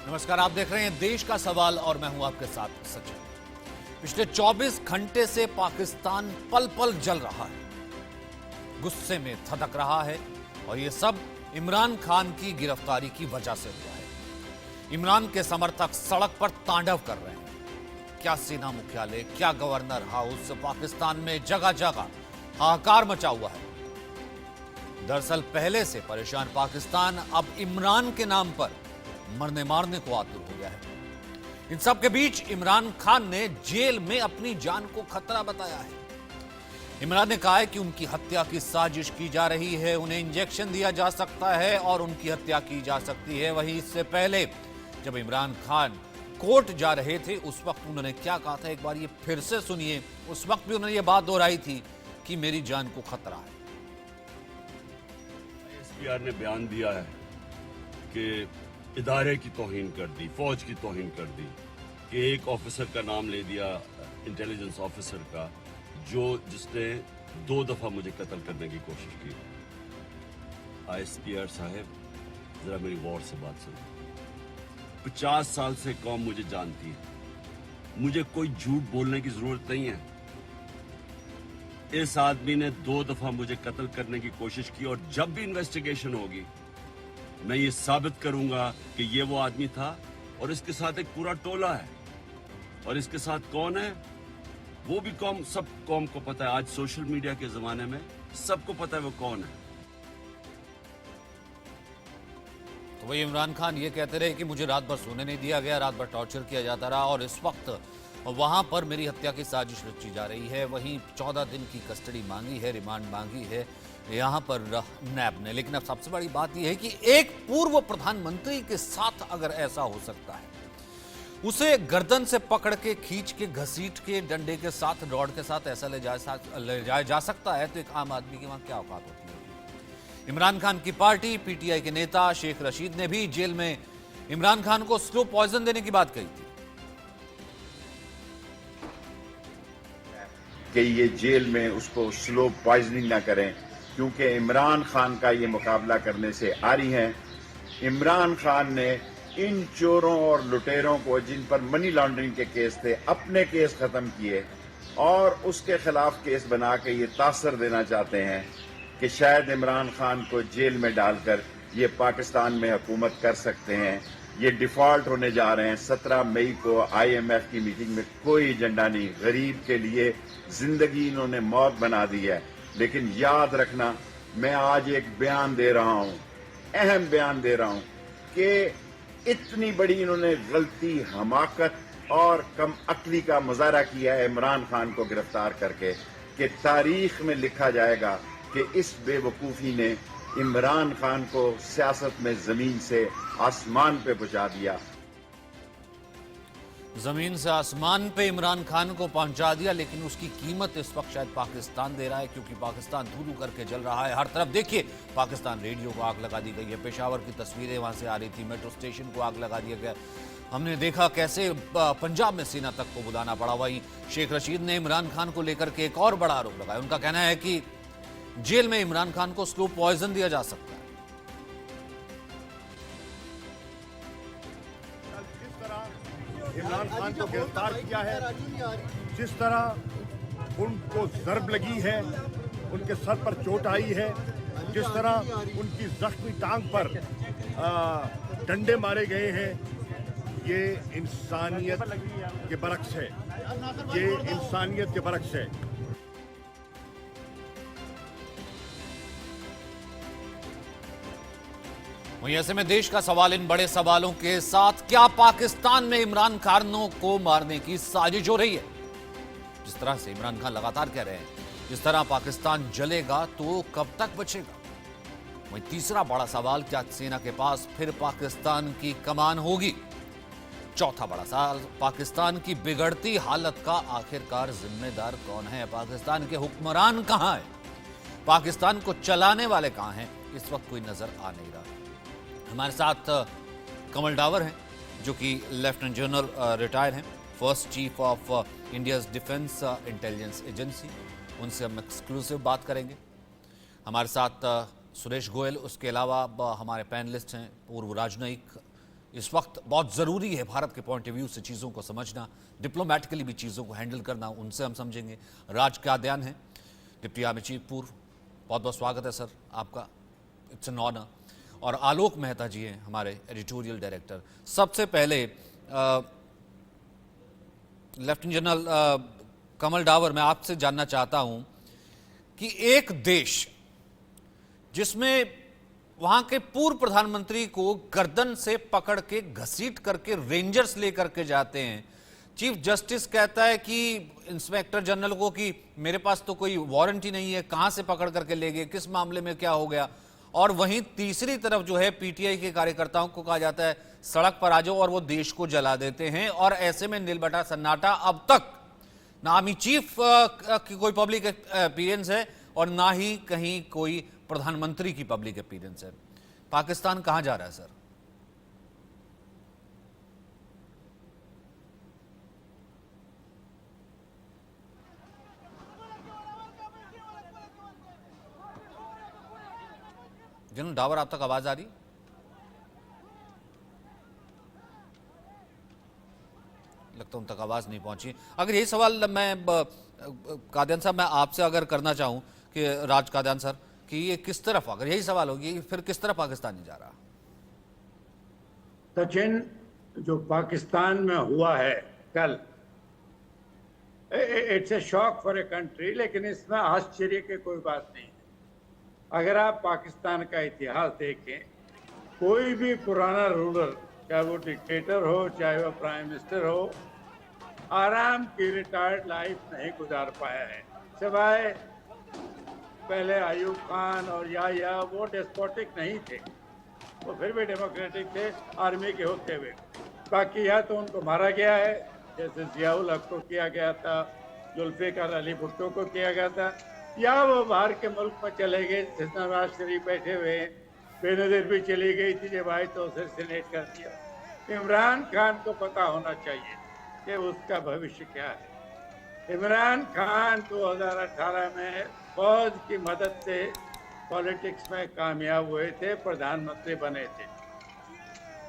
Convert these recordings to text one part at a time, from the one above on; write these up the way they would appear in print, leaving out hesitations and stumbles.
नमस्कार, आप देख रहे हैं देश का सवाल और मैं हूं आपके साथ सचिन। पिछले 24 घंटे से पाकिस्तान पल पल जल रहा है, गुस्से में धधक रहा है और ये सब इमरान खान की गिरफ्तारी की वजह से हुआ है। इमरान के समर्थक सड़क पर तांडव कर रहे हैं। क्या सेना मुख्यालय, क्या गवर्नर हाउस, पाकिस्तान में जगह जगह हाहाकार मचा हुआ है। दरअसल पहले से परेशान पाकिस्तान अब इमरान के नाम पर मरने मारने को आतुर हो गया है। इन सब के बीच इमरान खान ने जेल में अपनी जान को खतरा बताया है। इमरान ने कहा है कि उनकी हत्या की साजिश की जा रही है, उन्हें इंजेक्शन दिया जा सकता है और उनकी हत्या की जा सकती है। वहीं इससे पहले जब इमरान खान कोर्ट जा रहे थे उस वक्त उन्होंने क्या कहा था, एक बार ये फिर से सुनिए। उस वक्त भी उन्होंने ये बात दोहराई थी कि मेरी जान को खतरा है। एसपीआर ने बयान दिया है कि इदारे की तौहीन कर दी, फौज की तौहीन कर दी, कि एक ऑफिसर का नाम ले दिया, इंटेलिजेंस ऑफिसर का, जिसने 2 दफा मुझे कत्ल करने की कोशिश की। एसपीआर साहब, जरा मेरी गौर से बात सुनो। 50 साल से कौम मुझे जानती है, मुझे कोई झूठ बोलने की जरूरत नहीं है। इस आदमी ने 2 दफा मुझे कत्ल करने की कोशिश की और जब भी इन्वेस्टिगेशन होगी मैं ये साबित करूंगा कि ये वो आदमी था और इसके साथ एक पूरा टोला है। और इसके साथ कौन है वो भी सब कौम को पता है। आज सोशल मीडिया के जमाने में सबको पता है वो कौन है। तो वही इमरान खान ये कहते रहे कि मुझे रात भर सोने नहीं दिया गया, रात भर टॉर्चर किया जाता रहा और इस वक्त वहां पर मेरी हत्या की साजिश रची जा रही है। वहीं 14 दिन की कस्टडी मांगी है, रिमांड मांगी है यहां पर नैब ने। लेकिन अब सबसे बड़ी बात यह है कि एक पूर्व प्रधानमंत्री के साथ अगर ऐसा हो सकता है, उसे गर्दन से पकड़ के, खींच के, घसीट के, डंडे के साथ, रॉड के साथ ऐसा ले जाया जा सकता है, तो एक आम आदमी की वहां क्या औकात होती है। इमरान खान की पार्टी पीटीआई के नेता शेख रशीद ने भी जेल में इमरान खान को स्लो पॉइजन देने की बात कही थी कि ये जेल में उसको स्लो पॉइजनिंग ना करें, क्योंकि इमरान खान का ये मुकाबला करने से आरी हैं। इमरान खान ने इन चोरों और लुटेरों को, जिन पर मनी लॉन्ड्रिंग के केस थे, अपने केस खत्म किए और उसके खिलाफ केस बना के ये तासर देना चाहते हैं कि शायद इमरान खान को जेल में डालकर ये पाकिस्तान में हुकूमत कर सकते हैं। ये डिफॉल्ट होने जा रहे हैं। 17 मई को IMF की मीटिंग में कोई एजेंडा नहीं। गरीब के लिए जिंदगी इन्होंने मौत बना दी है। लेकिन याद रखना, मैं आज एक बयान दे रहा हूं, अहम बयान दे रहा हूं कि इतनी बड़ी इन्होंने गलती, हमाकत और कम अक्ली का मुजाहरा किया है इमरान खान को गिरफ्तार करके, कि तारीख में लिखा जाएगा कि इस बेवकूफी ने इमरान खान को सियासत में जमीन से आसमान पे पहुंचा दिया। जमीन से आसमान पे इमरान खान को पहुंचा दिया, लेकिन उसकी कीमत इस वक्त शायद पाकिस्तान दे रहा है, क्योंकि पाकिस्तान धू धू करके जल रहा है। हर तरफ देखिए, पाकिस्तान रेडियो को आग लगा दी गई है, पेशावर की तस्वीरें वहां से आ रही थी, मेट्रो स्टेशन को आग लगा दिया गया। हमने देखा कैसे पंजाब में सेना तक को बुलाना पड़ा। वहीं शेख रशीद ने इमरान खान को लेकर के एक और बड़ा आरोप लगाया। उनका कहना है कि जेल में इमरान खान को स्लो पॉइजन दिया जा सकता है। इमरान खान को गिरफ्तार किया है, जिस तरह उनको जर्ब लगी है, उनके सर पर चोट आई है, जिस तरह उनकी जख्मी टांग पर डंडे मारे गए हैं, ये इंसानियत के बरक्स है। ये इंसानियत के बरक्स है। वहीं ऐसे में देश का सवाल इन बड़े सवालों के साथ, क्या पाकिस्तान में इमरान खानों को मारने की साजिश हो रही है? जिस तरह से इमरान खान लगातार कह रहे हैं, जिस तरह पाकिस्तान जलेगा तो कब तक बचेगा? वहीं तीसरा बड़ा सवाल, क्या सेना के पास फिर पाकिस्तान की कमान होगी? चौथा बड़ा सवाल, पाकिस्तान की बिगड़ती हालत का आखिरकार जिम्मेदार कौन है? पाकिस्तान के हुक्मरान कहां हैं? पाकिस्तान को चलाने वाले कहां हैं? इस वक्त कोई नजर आ नहीं रहा। हमारे साथ कमल डावर हैं, जो कि लेफ्टिनेंट जनरल रिटायर हैं, first chief of India's defence intelligence agency. उनसे हम एक्सक्लूसिव बात करेंगे। हमारे साथ सुरेश गोयल, उसके अलावा हमारे पैनलिस्ट हैं पूर्व राजनयिक इस वक्त बहुत ज़रूरी है भारत के पॉइंट ऑफ व्यू से चीज़ों को समझना, डिप्लोमेटिकली भी चीज़ों को हैंडल करना। उनसे हम समझेंगे। राज काद्यान है, डिप्टी आर्मी चीफ पूर्व, बहुत बहुत स्वागत है सर आपका, इट्स एन ऑनर। और आलोक मेहता जी हैं हमारे एडिटोरियल डायरेक्टर। सबसे पहले लेफ्टिनेंट जनरल कमल डावर, मैं आपसे जानना चाहता हूं कि एक देश जिसमें वहां के पूर्व प्रधानमंत्री को गर्दन से पकड़ के घसीट करके रेंजर्स लेकर के जाते हैं, चीफ जस्टिस कहता है कि इंस्पेक्टर जनरल को कि मेरे पास तो कोई वारंट ही नहीं है, कहां से पकड़ करके ले गए, किस मामले में क्या हो गया। और वहीं तीसरी तरफ जो है पीटीआई के कार्यकर्ताओं को कहा जाता है सड़क पर आ जाओ और वो देश को जला देते हैं। और ऐसे में नीलबटा सन्नाटा, अब तक ना आर्मी चीफ की कोई पब्लिक अपीयरेंस है और ना ही कहीं कोई प्रधानमंत्री की पब्लिक अपीयरेंस है। पाकिस्तान कहां जा रहा है सर? जनरल डावर, आप तक आवाज आ रही? लगता उन तक आवाज नहीं पहुंची। अगर यही सवाल मैं कादियान साहब मैं आपसे अगर करना चाहूं कि राज कादियान सर कि ये किस तरफ, अगर यही सवाल होगी फिर किस तरफ पाकिस्तान नहीं जा रहा? सचिन, जो पाकिस्तान में हुआ है कल, it's a shock for a country, लेकिन इसमें आश्चर्य की कोई बात नहीं है। अगर आप पाकिस्तान का इतिहास देखें, कोई भी पुराना रूलर, चाहे वो डिक्टेटर हो चाहे वो प्राइम मिनिस्टर हो, आराम की रिटायर्ड लाइफ नहीं गुजार पाया है, सिवाय पहले अयूब खान और या वो डेस्पोटिक नहीं थे, वो फिर भी डेमोक्रेटिक थे आर्मी के होते हुए। बाकी या तो उनको मारा गया है, जैसे जियाउल हक को किया गया था, जुल्फिकार अली भुट्टो को किया गया था, या वो बाहर के मुल्क में चले गए, जिस नवाज शरीफ बैठे हुए, बेनजीर भी चली गई थी जब आई तो उसे सिलेक्ट कर दिया। इमरान खान को पता होना चाहिए कि उसका भविष्य क्या है। इमरान खान 2018 में फौज की मदद से पॉलिटिक्स में कामयाब हुए थे, प्रधानमंत्री बने थे।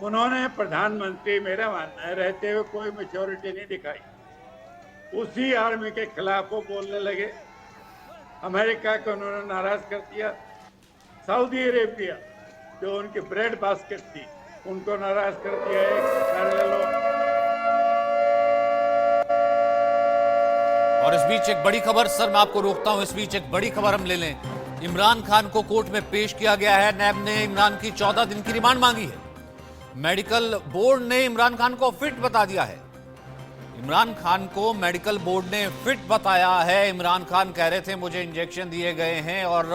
उन्होंने प्रधानमंत्री, मेरा मानना है, रहते हुए कोई मैच्योरिटी नहीं दिखाई। उसी आर्मी के खिलाफ वो बोलने लगे। अमेरिका को उन्होंने नाराज कर दिया। सऊदी अरेबिया, जो उनकी ब्रेड बास्केट थी, उनको नाराज कर दिया। और इस बीच एक बड़ी खबर, सर मैं आपको रोकता हूं, इस बीच एक बड़ी खबर हम ले लें। इमरान खान को कोर्ट में पेश किया गया है। नैब ने इमरान की 14 दिन की रिमांड मांगी है। मेडिकल बोर्ड ने इमरान खान को फिट बता दिया है। इमरान खान को मेडिकल बोर्ड ने फिट बताया है। इमरान खान कह रहे थे मुझे इंजेक्शन दिए गए हैं और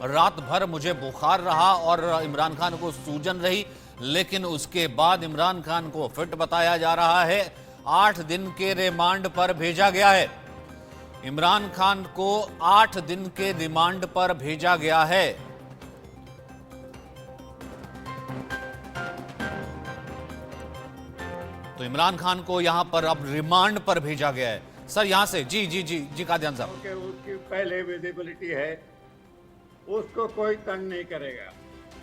रात भर मुझे बुखार रहा और इमरान खान को सूजन रही, लेकिन उसके बाद इमरान खान को फिट बताया जा रहा है। 8 दिन के रिमांड पर भेजा गया है। इमरान खान को 8 दिन के रिमांड पर भेजा गया है। तो इमरान खान को यहां पर अब रिमांड पर भेजा गया है। सर यहां से जी जी जी जी कादियान साहब, उसकी पहले विजिबिलिटी है, उसको कोई तंग नहीं करेगा।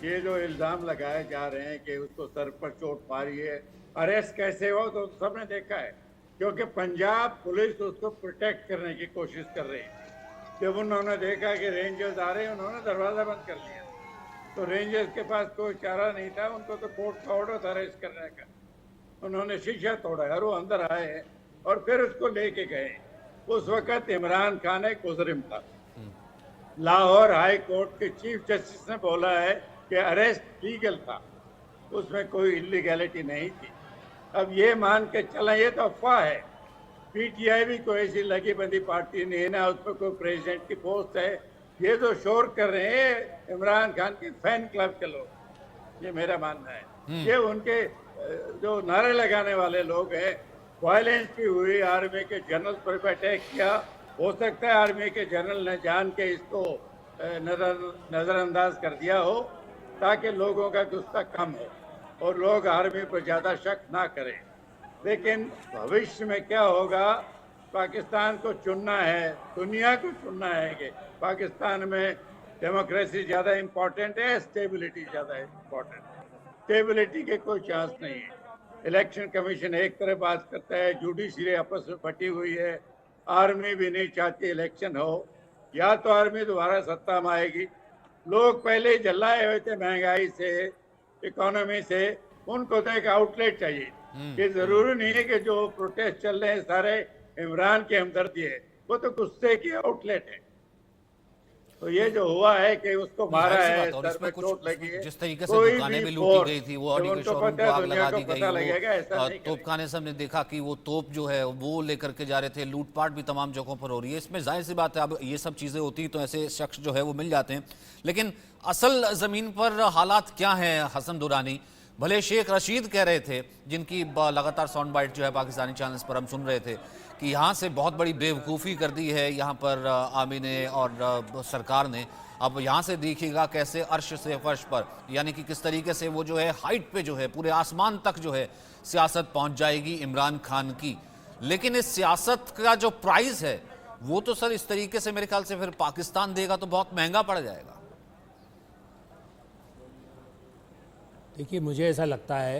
ये जो इल्जाम लगाए जा रहे हैं कि उसको सर पर चोट मारी है, अरेस्ट कैसे हो तो सबने देखा है, क्योंकि पंजाब पुलिस उसको प्रोटेक्ट करने की कोशिश कर रही है। जब उन्होंने देखा कि रेंजर्स आ रहे हैं, उन्होंने दरवाजा बंद कर लिया। तो रेंजर्स के पास कोई चारा नहीं था, उनको तो कोर्ट का ऑर्डर था अरेस्ट करने का। उन्होंने शीशा तोड़ा और वो अंदर आए और फिर उसको लेके गए। उस वक्त इमरान खान एक मुजरिम था। लाहौर हाई कोर्ट के चीफ जस्टिस ने बोला है कि अरेस्ट लीगल था, उसमें कोई इलीगैलिटी नहीं थी। अब ये मान के चला, ये तो अफवाह है। पीटीआई भी कोई ऐसी लगी बंदी पार्टी नहीं है, ना उसमें कोई प्रेसिडेंट की पोस्ट है। ये तो शोर कर रहे हैं इमरान खान के फैन क्लब के लोग, ये मेरा मानना है। ये उनके जो नारे लगाने वाले लोग हैं। वायलेंस भी हुई, आर्मी के जनरल पर अटैक किया। हो सकता है आर्मी के जनरल ने जान के इसको नजरअंदाज कर दिया हो, ताकि लोगों का गुस्सा कम हो और लोग आर्मी पर ज़्यादा शक ना करें। लेकिन भविष्य में क्या होगा, पाकिस्तान को चुनना है, दुनिया को चुनना है कि पाकिस्तान में डेमोक्रेसी ज़्यादा इम्पोर्टेंट है, स्टेबिलिटी ज़्यादा इम्पोर्टेंट है। स्टेबिलिटी के कोई चांस नहीं है। इलेक्शन कमीशन एक तरह बात करता है, जुडिशरी आपस में फटी हुई है, आर्मी भी नहीं चाहती इलेक्शन हो, या तो आर्मी दोबारा सत्ता में आएगी। लोग पहले ही जलाए हुए थे महंगाई से, इकोनॉमी से, उनको तो एक आउटलेट चाहिए। ये जरूरी नहीं है कि जो प्रोटेस्ट चल रहे हैं सारे इमरान की हमदर्दी है, वो तो गुस्से की आउटलेट है। तो ये जो हुआ है कि उसको मारा है, सर पे चोट लगी है, जिस तरीके से कोई दुकानें भी भी लूटी फोर्स, गई थी, वो जब ऑडी के उनको शोरूम पता को है आग दुनिया लगा को दी गई, पता लगेगा, ऐसा वो नहीं तोप खाने से हमने देखा कि वो तोप जो है वो लेकर के जा रहे थे, लूटपाट भी तमाम जगहों पर हो रही है। इसमें जाहिर सी बात है, अब ये सब चीज़ें होती तो ऐसे शख्स जो है वो मिल जाते हैं, लेकिन असल ज़मीन पर हालात क्या हैं हसन दुरानी? भले शेख रशीद कह रहे थे, जिनकी लगातार साउंड बाइट जो है पाकिस्तानी चैनल्स पर हम सुन रहे थे, कि यहाँ से बहुत बड़ी बेवकूफ़ी कर दी है यहाँ पर आर्मी ने और सरकार ने। अब यहाँ से देखिएगा कैसे अर्श से फर्श पर, यानी कि किस तरीके से वो जो है हाइट पे जो है पूरे आसमान तक जो है सियासत पहुँच जाएगी इमरान खान की। लेकिन इस सियासत का जो प्राइस है वो तो सर इस तरीके से मेरे ख्याल से फिर पाकिस्तान देगा तो बहुत महंगा पड़ जाएगा। देखिए, मुझे ऐसा लगता है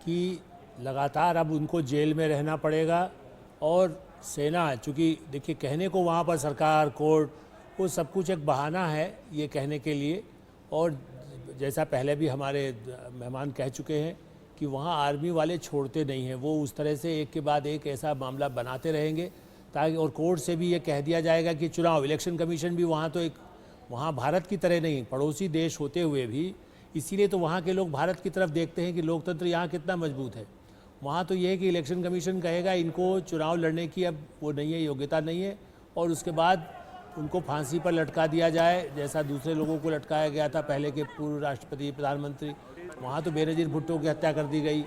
कि लगातार अब उनको जेल में रहना पड़ेगा, और सेना, चूँकि देखिए कहने को वहाँ पर सरकार, कोर्ट, वो सब कुछ एक बहाना है ये कहने के लिए। और जैसा पहले भी हमारे मेहमान कह चुके हैं कि वहाँ आर्मी वाले छोड़ते नहीं हैं, वो उस तरह से एक के बाद एक ऐसा मामला बनाते रहेंगे ताकि, और कोर्ट से भी ये कह दिया जाएगा कि चुनाव, इलेक्शन कमीशन भी वहाँ तो एक, वहाँ भारत की तरह नहीं, पड़ोसी देश होते हुए भी, इसीलिए तो वहाँ के लोग भारत की तरफ देखते हैं कि लोकतंत्र यहाँ कितना मजबूत है। वहाँ तो ये है कि इलेक्शन कमीशन कहेगा इनको चुनाव लड़ने की अब वो नहीं है, योग्यता नहीं है, और उसके बाद उनको फांसी पर लटका दिया जाए, जैसा दूसरे लोगों को लटकाया गया था पहले के पूर्व राष्ट्रपति, प्रधानमंत्री। वहाँ तो बेनज़ीर भुट्टो की हत्या कर दी गई।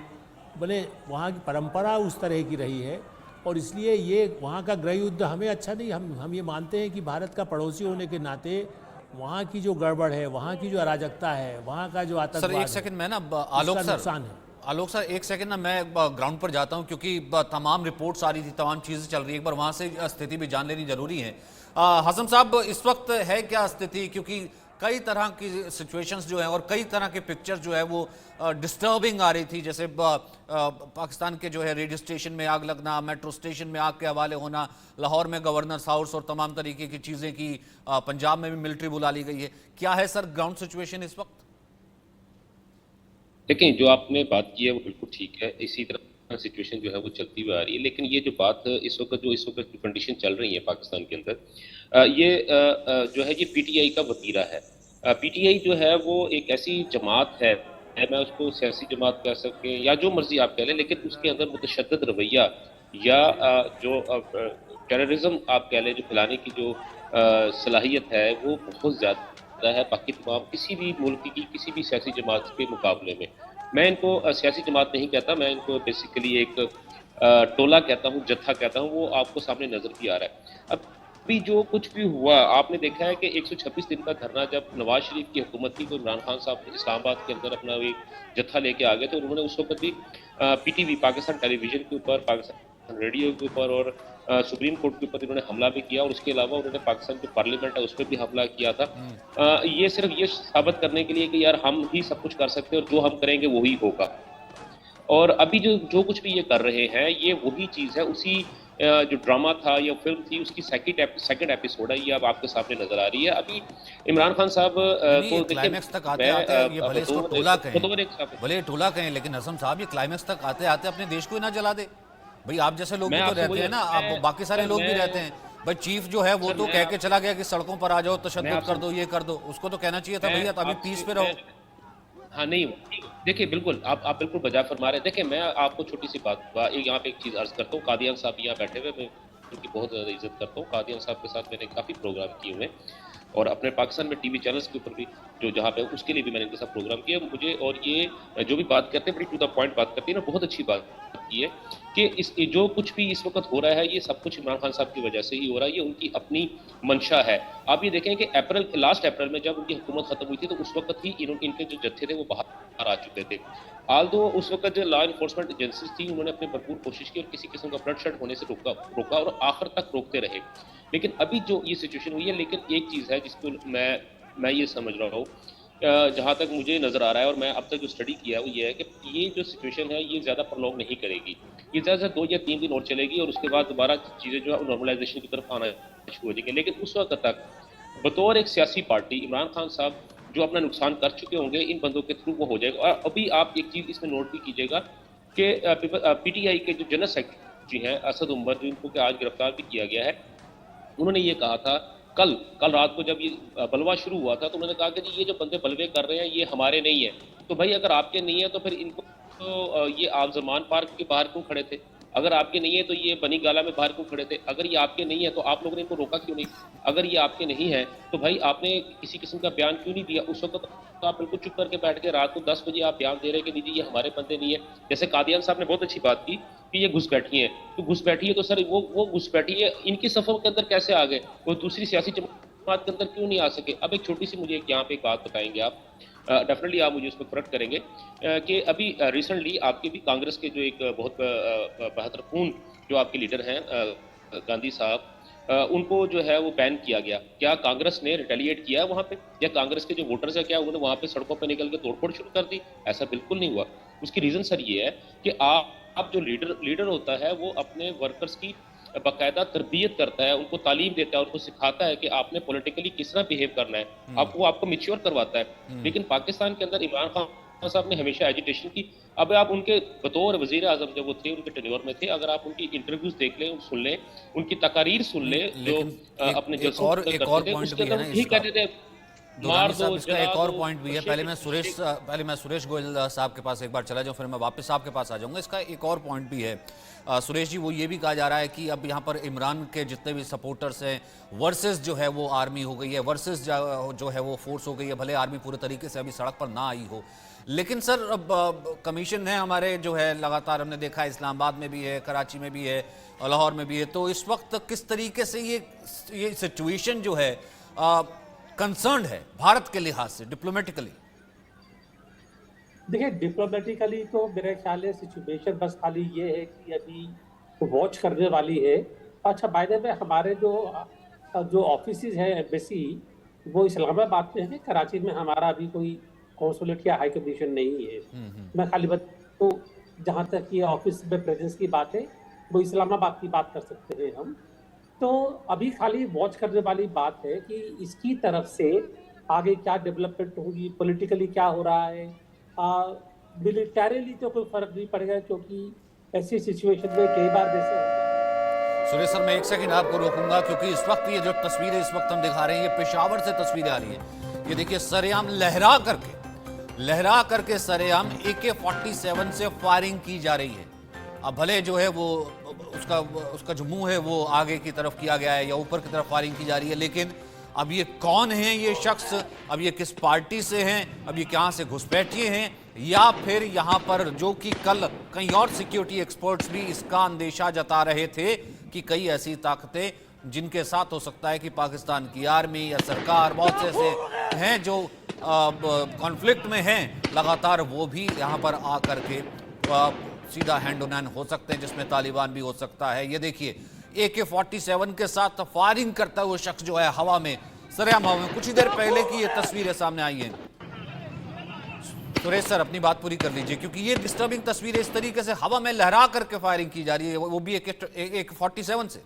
भले वहाँ की परंपरा उस तरह की रही है, और इसलिए ये वहाँ का गृह युद्ध हमें अच्छा नहीं, हम ये मानते हैं कि भारत का पड़ोसी होने के नाते वहाँ की जो गड़बड़ है, वहाँ की जो अराजकता है, वहाँ का जो आतंकवाद सर एक सेकंड में ना आलोक सर, नुकसान है। आलोक सर एक सेकंड ना, मैं ग्राउंड पर जाता हूं क्योंकि तमाम रिपोर्ट्स आ रही थी, तमाम चीज़ें चल रही है, एक बार वहां से स्थिति भी जान लेनी जरूरी है। हसन साहब, इस वक्त है क्या स्थिति? क्योंकि कई तरह की सिचुएशंस जो है और कई तरह के पिक्चर जो है वो डिस्टर्बिंग आ रही थी, जैसे पाकिस्तान के जो है रेडियो स्टेशन में आग लगना, मेट्रो स्टेशन में आग के हवाले होना, लाहौर में गवर्नर हाउस और तमाम तरीके की चीज़ें की, पंजाब में भी मिलिट्री बुला ली गई है। क्या है सर ग्राउंड सिचुएशन इस वक्त? देखिए, जो आपने बात की है वो बिल्कुल ठीक है, इसी तरह सिचुएशन जो है वो चलती हुई आ रही है। लेकिन ये जो बात इस वक्त जो कंडीशन चल रही है पाकिस्तान के अंदर, ये जो है ये पीटीआई का वतीरा है। पीटीआई जो है वो एक ऐसी जमात है, मैं उसको सियासी जमात कह सकते हैं या जो मर्जी आप कह लें, लेकिन उसके अंदर मुतशद्दिद रवैया या जो टेररिज्म आप कह लें, जो फैलाने की जो सलाहियत है वो बहुत ज़्यादा है बाकी तमाम किसी भी मुल्क की किसी भी सियासी जमात के मुकाबले में। मैं इनको सियासी जमात नहीं कहता, मैं इनको बेसिकली एक टोला कहता हूँ, जत्था कहता हूँ, वो आपको सामने नजर भी आ रहा है। अब भी जो कुछ भी हुआ, आपने देखा है कि 126 दिन का धरना जब नवाज शरीफ की हुकूमत थी, तो इमरान खान साहब इस्लामाबाद के अंदर अपना एक जत्था लेके आ गए थे। उन्होंने उस वक्त भी पीटीवी पाकिस्तान टेलीविजन के ऊपर, पाकिस्तान रेडियो के ऊपर और सुप्रीम कोर्ट के ऊपर इन्होंने हमला भी किया, और उसके अलावा उन्होंने पाकिस्तान जो पार्लियामेंट है उस पर भी हमला किया था। ये सिर्फ ये साबित करने के लिए कि यार हम ही सब कुछ कर सकते हैं और जो हम करेंगे वही होगा। और अभी जो कुछ भी ये कर रहे हैं, ये वही चीज़ है, उसी जो ड्रामा था या फिल्म थी उसकी सेकंड एपिसोड है, ये अब आपके सामने नजर आ रही है। अभी इमरान खान साहब को क्लाइमेक्स तक आते आते ये भले इसको टोला कहें, भले टोला कहें, लेकिन हसन साहब ये क्लाइमेक्स तक आते आते अपने देश को ही ना जला दे भाई। आप जैसे लोग भी तो रहते हैं ना, आप बाकी सारे लोग भी रहते हैं भाई। चीफ जो है वो तो कह के चला गया कि सड़कों पर आ जाओ, तशद्दुद कर दो, ये कर दो, उसको तो कहना चाहिए था भैया अभी पीस पे रहो। हाँ नहीं, देखिए बिल्कुल आप बिल्कुल बजा फरमा रहे हैं। देखिए, मैं आपको छोटी सी बात यहाँ पे एक चीज़ अर्ज करता हूँ। कादियान साहब यहाँ बैठे हुए, मैं उनकी बहुत ज़्यादा इज्जत करता हूँ। कादियान साहब के साथ मैंने काफ़ी प्रोग्राम किए हुए और अपने पाकिस्तान में टीवी चैनल्स के ऊपर भी जो जहाँ पे उसके लिए भी मैंने इनके साथ प्रोग्राम किया मुझे। और ये जो भी बात करते हैं बड़ी टू द पॉइंट बात करती है ना, बहुत अच्छी बात की है कि इस जो कुछ भी इस वक्त हो रहा है ये सब कुछ इमरान खान साहब की वजह से ही हो रहा है, ये उनकी अपनी मंशा है। आप ये देखें कि लास्ट अप्रैल में जब उनकी हुकूमत खत्म हुई थी तो उस वक्त ही इनके जो जत्थे थे वो बाहर आ चुके थे। आल्दो उस वक्त जो लॉ इन्फोर्समेंट एजेंसीज थी उन्होंने अपनी भरपूर कोशिश की और किसी किस्म का ब्लडशेड होने से रोका और आखिर तक रोकते रहे। लेकिन अभी जो ये सिचुएशन हुई है, लेकिन एक चीज़ है जिसको मैं ये समझ रहा हूँ जहाँ तक मुझे नज़र आ रहा है और मैं अब तक जो स्टडी किया है वो ये है कि ये जो सिचुएशन है ये ज़्यादा प्रॉन्ग नहीं करेगी। ये ज़्यादा से 2 या 3 दिन और चलेगी और उसके बाद दोबारा चीज़ें जो है नॉर्मलाइजेशन की तरफ आना शुरू हो जाएंगे। लेकिन उस वक्त तक बतौर एक सियासी पार्टी इमरान खान साहब जो अपना नुकसान कर चुके होंगे इन बंदों के थ्रू वो हो जाएगा। और अभी आप एक चीज़ इसमें नोट भी कीजिएगा कि PTI के जो जनरल सेक्रेटरी हैं असद उमर, जिनको कि आज गिरफ्तार भी किया गया है, उन्होंने ये कहा था कल रात को जब ये बलवा शुरू हुआ था तो उन्होंने कहा कि जी ये जो बंदे बलवे कर रहे हैं ये हमारे नहीं है। तो भाई अगर आपके नहीं है तो फिर इनको तो ये आप जमान पार्क के बाहर क्यों खड़े थे? अगर आपके नहीं है तो ये बनी गाला में बाहर क्यों खड़े थे? अगर ये आपके नहीं है तो आप लोगों ने इनको रोका क्यों नहीं? अगर ये आपके नहीं है तो भाई आपने किसी किस्म का बयान क्यों नहीं दिया? उस वक्त तो आप बिल्कुल चुप करके बैठ के रात को 10 बजे आप बयान दे रहे हैं कि जी ये हमारे बंदे नहीं है। जैसे कादियान साहब ने बहुत अच्छी बात की कि ये घुसपैठी है, तो घुसपैठी है तो सर वो घुसपैठी है इनकी सफ़ों के अंदर कैसे आ गए? वो दूसरी सियासी जमात के अंदर क्यों नहीं आ सके? अब एक छोटी सी मुझे यहाँ पे एक बात बताएंगे आप, डेफिनेटली आप मुझे उस पर करेक्ट करेंगे कि अभी रिसेंटली आपके भी कांग्रेस के जो एक बहुत महत्वपूर्ण जो आपके लीडर हैं गांधी साहब, उनको जो है वो बैन किया गया। क्या कांग्रेस ने रिटेलिएट किया है वहाँ पे, या कांग्रेस के जो वोटर्स है क्या उन्होंने वहाँ पे सड़कों पे निकल के तोड़फोड़ शुरू कर दी? ऐसा बिल्कुल नहीं हुआ। उसकी रीज़न सर ये है कि आप जो लीडर होता है वो अपने वर्कर्स की बाकायदा तरबियत करता है, उनको तालीम देता है, उनको सिखाता है कि आपने पॉलिटिकली किस तरह बिहेव करना है, आपको मैच्योर करवाता है। लेकिन पाकिस्तान के अंदर इमरान खान साहब ने हमेशा एजिटेशन की। अब आप उनके बतौर वजीर आजम जब वो थे, उनके टेन्योर में थे, अगर आप उनकी इंटरव्यूज देख लें, सुन लें, उनकी तकारीर सुन लें जो अपने जलसों करते थे, उसके अंदर ठीक कहते थे मार दो, इसका एक और पॉइंट भी है। पहले मैं सुरेश गोयल साहब के पास एक बार चला जाऊं, फिर मैं वापस आपके पास आ जाऊंगा। इसका एक और पॉइंट भी है सुरेश जी, वो ये भी कहा जा रहा है कि अब यहाँ पर इमरान के जितने भी सपोर्टर्स हैं वर्सेस जो है वो आर्मी हो गई है, वर्सेस जो है वो फोर्स हो गई है। भले आर्मी पूरे तरीके से अभी सड़क पर ना आई हो, लेकिन सर अब कमीशन है हमारे जो है लगातार, हमने देखा है इस्लामाबाद में भी है, कराची में भी है, लाहौर में भी है। तो इस वक्त किस तरीके से ये सिचुएशन जो है कंसर्न है भारत के लिहाज से डिप्लोमेटिकली? देखिए, डिप्लोमेटिकली तो मेरे ख्याल है सिचुएशन बस खाली ये है कि अभी वॉच करने वाली है। अच्छा, बाय द वे हमारे जो ऑफिसेज है एम्बेसी वो इस्लामाबाद में है, कराची में हमारा अभी कोई कॉन्सुलेट या हाई कमीशन नहीं है। मैं खाली तो जहाँ तक ये ऑफिस में प्रेजेंस की बात है वो इस्लामाबाद की बात कर सकते हैं हम। तो अभी खाली वॉच करने वाली बात है कि इसकी तरफ से आगे क्या डेवलपमेंट होगी, पॉलिटिकली क्या हो रहा है। मिलिटरीली तो कोई फर्क नहीं पड़ेगा क्योंकि ऐसी सिचुएशन में कई बार जैसे। सुरेश सर, मैं एक सेकंड आपको रोकूंगा क्योंकि इस वक्त ये जो तस्वीरें इस वक्त हम दिखा रहे हैं ये पेशावर से तस्वीरें आ रही है। ये देखिए सरेआम लहरा करके सरेआम AK-47 से फायरिंग की जा रही है। अब भले जो है वो उसका जो मुंह है वो आगे की तरफ किया गया है या ऊपर की तरफ फायरिंग की जा रही है, लेकिन अब ये कौन है ये शख्स, अब ये किस पार्टी से हैं, अब ये कहाँ से घुसपैठिए हैं, या फिर यहाँ पर जो कि कल कई और सिक्योरिटी एक्सपर्ट्स भी इसका अंदेशा जता रहे थे कि कई ऐसी ताकतें जिनके साथ हो सकता है कि पाकिस्तान की आर्मी या सरकार, बहुत से ऐसे हैं जो कॉन्फ्लिक्ट में हैं लगातार, वो भी यहाँ पर आकर के सीधा हैंड ऑन हैंड हो सकते हैं, जिसमें तालिबान भी हो सकता है। ये देखिए AK-47 के साथ फायरिंग करता हुआ शख्स जो है हवा में, सरेआम हवा में, कुछ ही देर पहले की ये तस्वीरें सामने आई हैं। सुरेश सर अपनी बात पूरी कर लीजिए क्योंकि ये डिस्टर्बिंग तस्वीरें इस तरीके से हवा में लहरा करके फायरिंग की जा रही है, वो भी AK-47 से।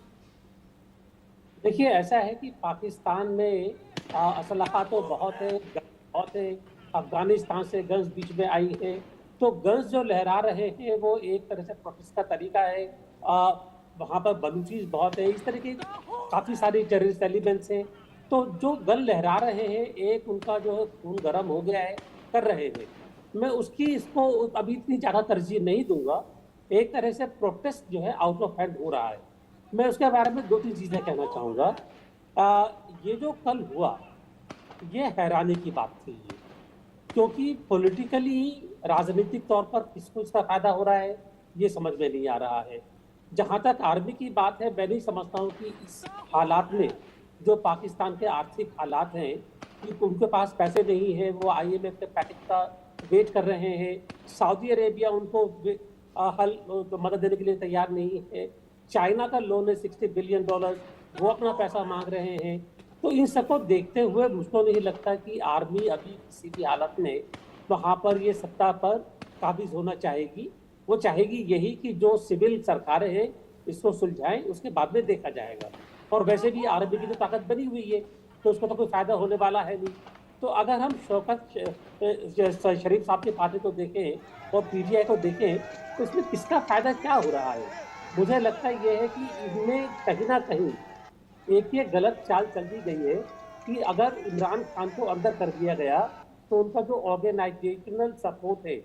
देखिए, ऐसा है कि पाकिस्तान में असलहा तो बहुत है, अफगानिस्तान से गन्स बीच में आई है, तो गन्स जो लहरा रहे हैं वो एक तरह से प्रोटेस्ट का तरीका है। वहाँ पर बलूचीज बहुत है, इस तरह की काफ़ी सारी टेररिस्ट एलिमेंट्स हैं। तो जो गन लहरा रहे हैं, एक उनका जो है खून गर्म हो गया है, कर रहे हैं। मैं इसको अभी इतनी ज़्यादा तरजीह नहीं दूंगा। एक तरह से प्रोटेस्ट जो है आउट ऑफ हैंड हो रहा है। मैं उसके बारे में 2-3 चीज़ें कहना चाहूँगा। ये जो कल हुआ ये हैरानी की बात थी, क्योंकि पॉलिटिकली राजनीतिक तौर पर किसको इसका फायदा हो रहा है ये समझ में नहीं आ रहा है। जहाँ तक आर्मी की बात है, मैं नहीं समझता हूँ कि इस हालात में जो पाकिस्तान के आर्थिक हालात हैं कि उनके पास पैसे नहीं है, वो IMF के पैकेज का वेट कर रहे हैं। सऊदी अरेबिया उनको मदद देने के लिए तैयार नहीं है। चाइना का लोन है $60 बिलियन, वो अपना पैसा मांग रहे हैं। तो इन सबको देखते हुए मुझको नहीं लगता कि आर्मी अभी किसी भी हालत में वहाँ पर ये सत्ता पर काबिज होना चाहेगी। वो चाहेगी यही कि जो सिविल सरकारें हैं इसको सुलझाएं, उसके बाद में देखा जाएगा। और वैसे भी आर्मी की तो ताकत बनी हुई है, तो उसको तो कोई फायदा होने वाला है नहीं। तो अगर हम शौकत शरीफ साहब की पार्टी को देखें और पीटीआई को देखें तो इसमें किसका फायदा क्या हो रहा है? मुझे लगता ये है कि इनमें कहीं ना कहीं एक ये गलत चाल चल दी गई है कि अगर इमरान खान को अंदर कर दिया गया तो उनका जो ऑर्गेनाइजेशनल सपोर्ट है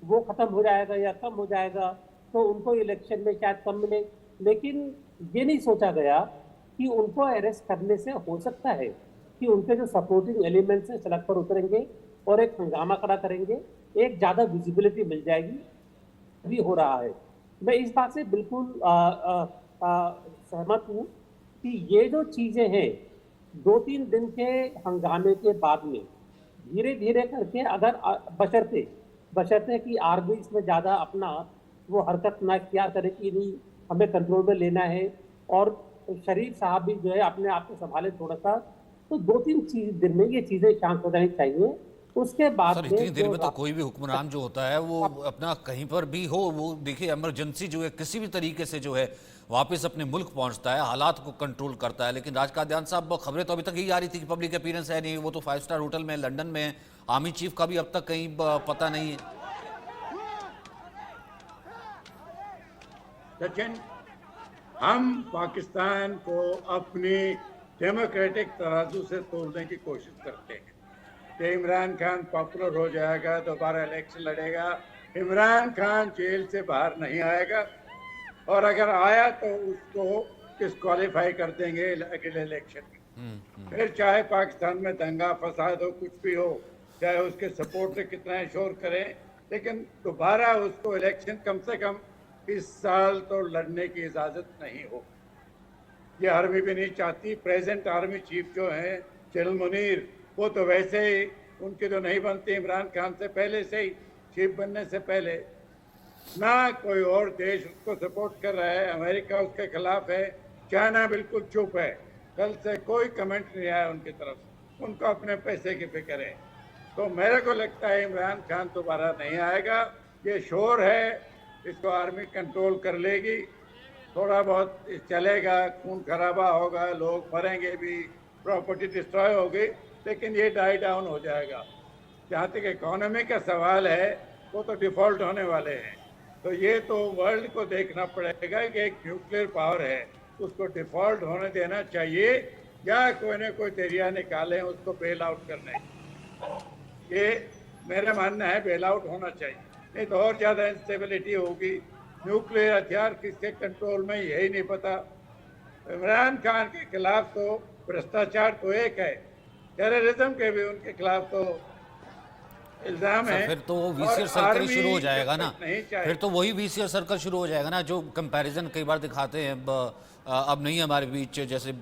वो खत्म हो जाएगा या कम हो जाएगा, तो उनको इलेक्शन में शायद कम मिले। लेकिन ये नहीं सोचा गया कि उनको अरेस्ट करने से हो सकता है कि उनके जो सपोर्टिंग एलिमेंट्स हैं सड़क पर उतरेंगे और एक हंगामा खड़ा करेंगे, एक ज़्यादा विजिबिलिटी मिल जाएगी। भी हो रहा है। मैं इस बात से बिल्कुल सहमत हूँ कि ये जो चीज़ें हैं 2-3 दिन के हंगामे के बाद में धीरे धीरे करके अगर बशर्ते कि आर्मी इसमें ज़्यादा अपना वो हरकत ना किया करे कि नहीं हमें कंट्रोल में लेना है और शरीफ साहब भी जो है अपने आप को संभाले थोड़ा सा, तो 2-3 दिन में ये चीज़ें शांत हो जानी चाहिए। उसके बाद सर इतनी देर में तो कोई भी हुक्मरान जो होता है वो अपना कहीं पर भी हो, वो देखिए इमरजेंसी जो है किसी भी तरीके से जो है वापस अपने मुल्क पहुंचता है, हालात को कंट्रोल करता है। लेकिन राज कादियान साहब, खबरें तो अभी तक यही आ रही थी कि पब्लिक अपीयरेंस है नहीं, वो तो 5 स्टार होटल में लंदन में है, आर्मी चीफ का भी अब तक कहीं पता नहीं है। सचिन, हम पाकिस्तान को अपनी डेमोक्रेटिक तराजू से तोड़ने की कोशिश करते हैं कि इमरान खान पॉपुलर हो जाएगा, दोबारा इलेक्शन लड़ेगा, इमरान खान जेल से बाहर नहीं आएगा और अगर आया तो उसको डिस्क्वालीफाई कर देंगे अगले इलेक्शन में। फिर चाहे पाकिस्तान में दंगा फसाद हो, कुछ भी हो, चाहे उसके सपोर्ट से कितना शोर करें, लेकिन दोबारा उसको इलेक्शन कम से कम इस साल तो लड़ने की इजाज़त नहीं हो। ये आर्मी भी नहीं चाहती। प्रेजेंट आर्मी चीफ जो हैं जनरल मुनीर, वो तो वैसे ही उनकी तो नहीं बनती इमरान खान से पहले से ही, चीफ बनने से पहले। ना कोई और देश उसको सपोर्ट कर रहा है, अमेरिका उसके खिलाफ है, चाइना बिल्कुल चुप है, कल से कोई कमेंट नहीं आया उनकी तरफ, उनको अपने पैसे की फिक्र है। तो मेरे को लगता है इमरान खान दोबारा नहीं आएगा। ये शोर है, इसको आर्मी कंट्रोल कर लेगी, थोड़ा बहुत चलेगा, खून खराबा होगा, लोग मरेंगे भी, प्रॉपर्टी डिस्ट्रॉय होगी, लेकिन ये डाई डाउन हो जाएगा। जहाँ तक इकोनॉमी का सवाल है वो तो डिफ़ॉल्ट होने वाले हैं, तो ये तो वर्ल्ड को देखना पड़ेगा कि एक न्यूक्लियर पावर है, उसको डिफ़ॉल्ट होने देना चाहिए या कोई ना कोई जरिया निकालें उसको बेल आउट करने। ये मेरा मानना है, बेल आउट होना चाहिए, नहीं तो और ज़्यादा इंस्टेबिलिटी होगी। न्यूक्लियर हथियार किसके कंट्रोल में यही नहीं पता। इमरान खान के खिलाफ तो भ्रष्टाचार तो एक है, टेररिज्म के भी उनके खिलाफ तो इल्जाम है। फिर तो वो वीसीआर सर्कल शुरू हो जाएगा ना, फिर तो वही वीसीआर सर्कल शुरू हो जाएगा ना, जो कंपैरिजन कई बार दिखाते हैं। अब नहीं हमारे बीच, जैसे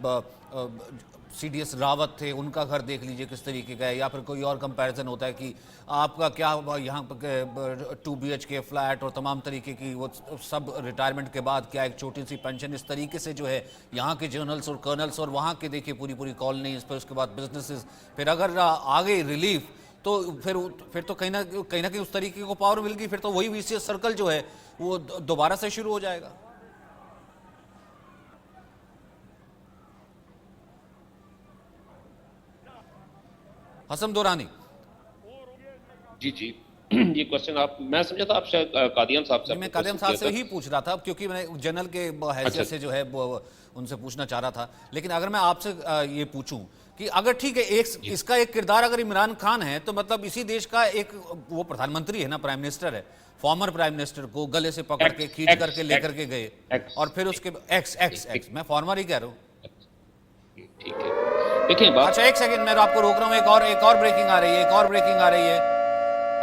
सीडीएस रावत थे, उनका घर देख लीजिए किस तरीके का है, या फिर कोई और कंपैरिजन होता है कि आपका क्या यहाँ पर 2 BHK फ्लैट और तमाम तरीके की वो सब रिटायरमेंट के बाद क्या एक छोटी सी पेंशन, इस तरीके से जो है यहाँ के जनरल्स और कर्नल्स और वहाँ के देखिए पूरी कॉलोनी, इस पर उसके बाद बिजनेसेस, फिर अगर आ गई रिलीफ तो फिर तो कहीं ना कहीं उस तरीके को पावर मिल गई, फिर तो वही वीसीआर सर्कल जो है वो दोबारा से शुरू हो जाएगा। हसन दुरानी जी ये क्वेश्चन आप, मैं समझा था आप शायद कादियान साहब से, मैं कादियान साहब से ही पूछ रहा था, क्योंकि मैं जनरल के हैसियत से जो है उनसे पूछना चाह रहा था। लेकिन अगर मैं आपसे ये पूछूं कि अगर ठीक है इसका एक किरदार अगर इमरान खान है, तो मतलब इसी देश का एक वो प्रधानमंत्री है ना, प्राइम मिनिस्टर है, फॉर्मर प्राइम मिनिस्टर को गले से पकड़ के खींच करके लेकर के गए, और फिर उसके एक्स मैं फॉर्मर ही कह रहा हूँ, ठीक है। देखिए अच्छा एक सेकंड मैं आपको रोक रहा हूँ, एक और ब्रेकिंग आ रही है,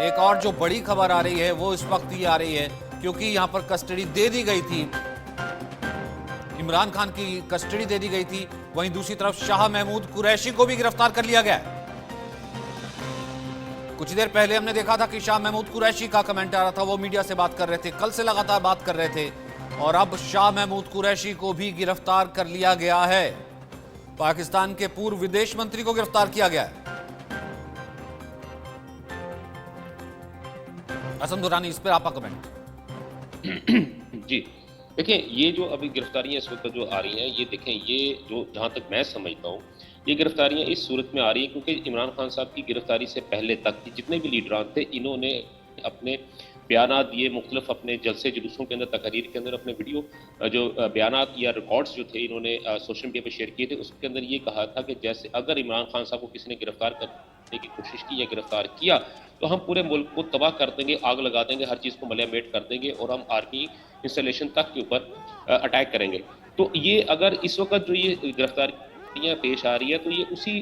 एक और जो बड़ी खबर आ रही है वो इस वक्त ये आ रही है, क्योंकि यहां पर कस्टडी दे दी गई थी, इमरान खान की कस्टडी दे दी गई थी, वहीं दूसरी तरफ शाह महमूद कुरैशी को भी गिरफ्तार कर लिया गया। कुछ देर पहले हमने देखा था कि शाह महमूद कुरैशी का कमेंट आ रहा था, वो मीडिया से बात कर रहे थे, कल से लगातार बात कर रहे थे, और अब शाह महमूद कुरैशी को भी गिरफ्तार कर लिया गया है। पाकिस्तान के पूर्व विदेश मंत्री को गिरफ्तार किया गया है। हसन दुरानी, इस पर आपका कमेंट। जी देखिए, ये जो अभी गिरफ्तारियां इस वक्त जो आ रही हैं, ये देखें, ये जो जहां तक मैं समझता हूँ, ये गिरफ्तारियां इस सूरत में आ रही है क्योंकि इमरान खान साहब की गिरफ्तारी से पहले तक जितने भी लीडरान थे, इन्होंने अपने बयानात दिए, मुख्तलिफ अपने जलसे जुलूसों के अंदर, तकरीर के अंदर अपने वीडियो जो बयानात या रिकॉर्ड्स जो थे इन्होंने सोशल मीडिया पर शेयर किए थे। उसके अंदर ये कहा था कि जैसे अगर इमरान खान साहब को किसी ने गिरफ्तार करने की कोशिश की या गिरफ्तार किया तो हम पूरे मुल्क को तबाह कर देंगे, आग लगा देंगे, हर चीज़ को मलयामेट कर देंगे और हम आर्मी इंस्टॉलेशन तक के ऊपर अटैक करेंगे। तो ये अगर इस वक्त जो ये गिरफ्तारियाँ पेश आ रही है तो ये उसी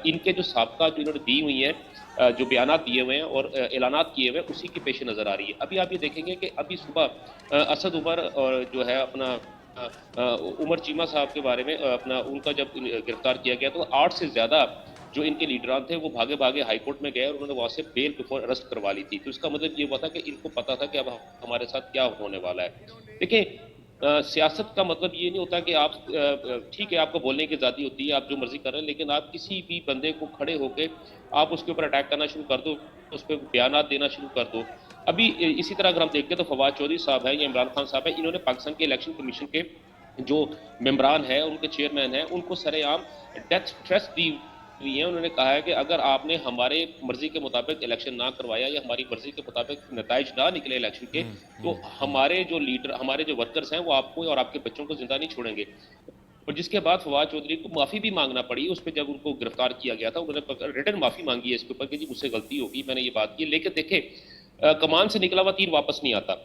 इनके जो साबका जो इन्होंने दी हुई हैं, जो बयानात दिए हुए हैं और ऐलानात किए हुए हैं, उसी के पेश नज़र आ रही है। अभी आप ये देखेंगे कि अभी सुबह असद उमर और जो है अपना उमर चीमा साहब के बारे में अपना उनका जब गिरफ्तार किया गया तो 8 से ज़्यादा जो इनके लीडरान थे वो भागे भागे हाईकोर्ट में गए और उन्होंने वहाँ से बेल बिफोर अरेस्ट करवा ली थी। तो इसका मतलब ये हुआ था कि इनको पता था कि अब हमारे साथ क्या होने वाला है। देखिए, सियासत का मतलब ये नहीं होता कि आप ठीक है, आपको बोलने की आज़ादी होती है, आप जो मर्जी कर रहे हैं, लेकिन आप किसी भी बंदे को खड़े होकर आप उसके ऊपर अटैक करना शुरू कर दो, उस पर बयानात देना शुरू कर दो। अभी इसी तरह अगर हम देखते हैं तो फवाद चौधरी साहब हैं या इमरान खान साहब हैं, इन्होंने पाकिस्तान के इलेक्शन कमीशन के जो मेम्बरान है, उनके चेयरमैन हैं, उनको सरेआम डेथ थ्रेट्स दी हुई है। उन्होंने कहा है कि अगर आपने हमारे मर्जी के मुताबिक इलेक्शन ना करवाया या हमारी मर्जी के मुताबिक नताइज ना निकले इलेक्शन के, तो हमारे जो लीडर, हमारे जो वर्कर्स हैं, वो आपको और आपके बच्चों को जिंदा नहीं छोड़ेंगे। और जिसके बाद फवाद चौधरी को माफ़ी भी मांगना पड़ी उस पर, जब उनको गिरफ्तार किया गया था उन्होंने रिटर्न माफ़ी मांगी है इसके ऊपर कि जी मुझसे गलती होगी, मैंने ये बात की। लेकिन देखें, कमान से निकला हुआ तीर वापस नहीं आता।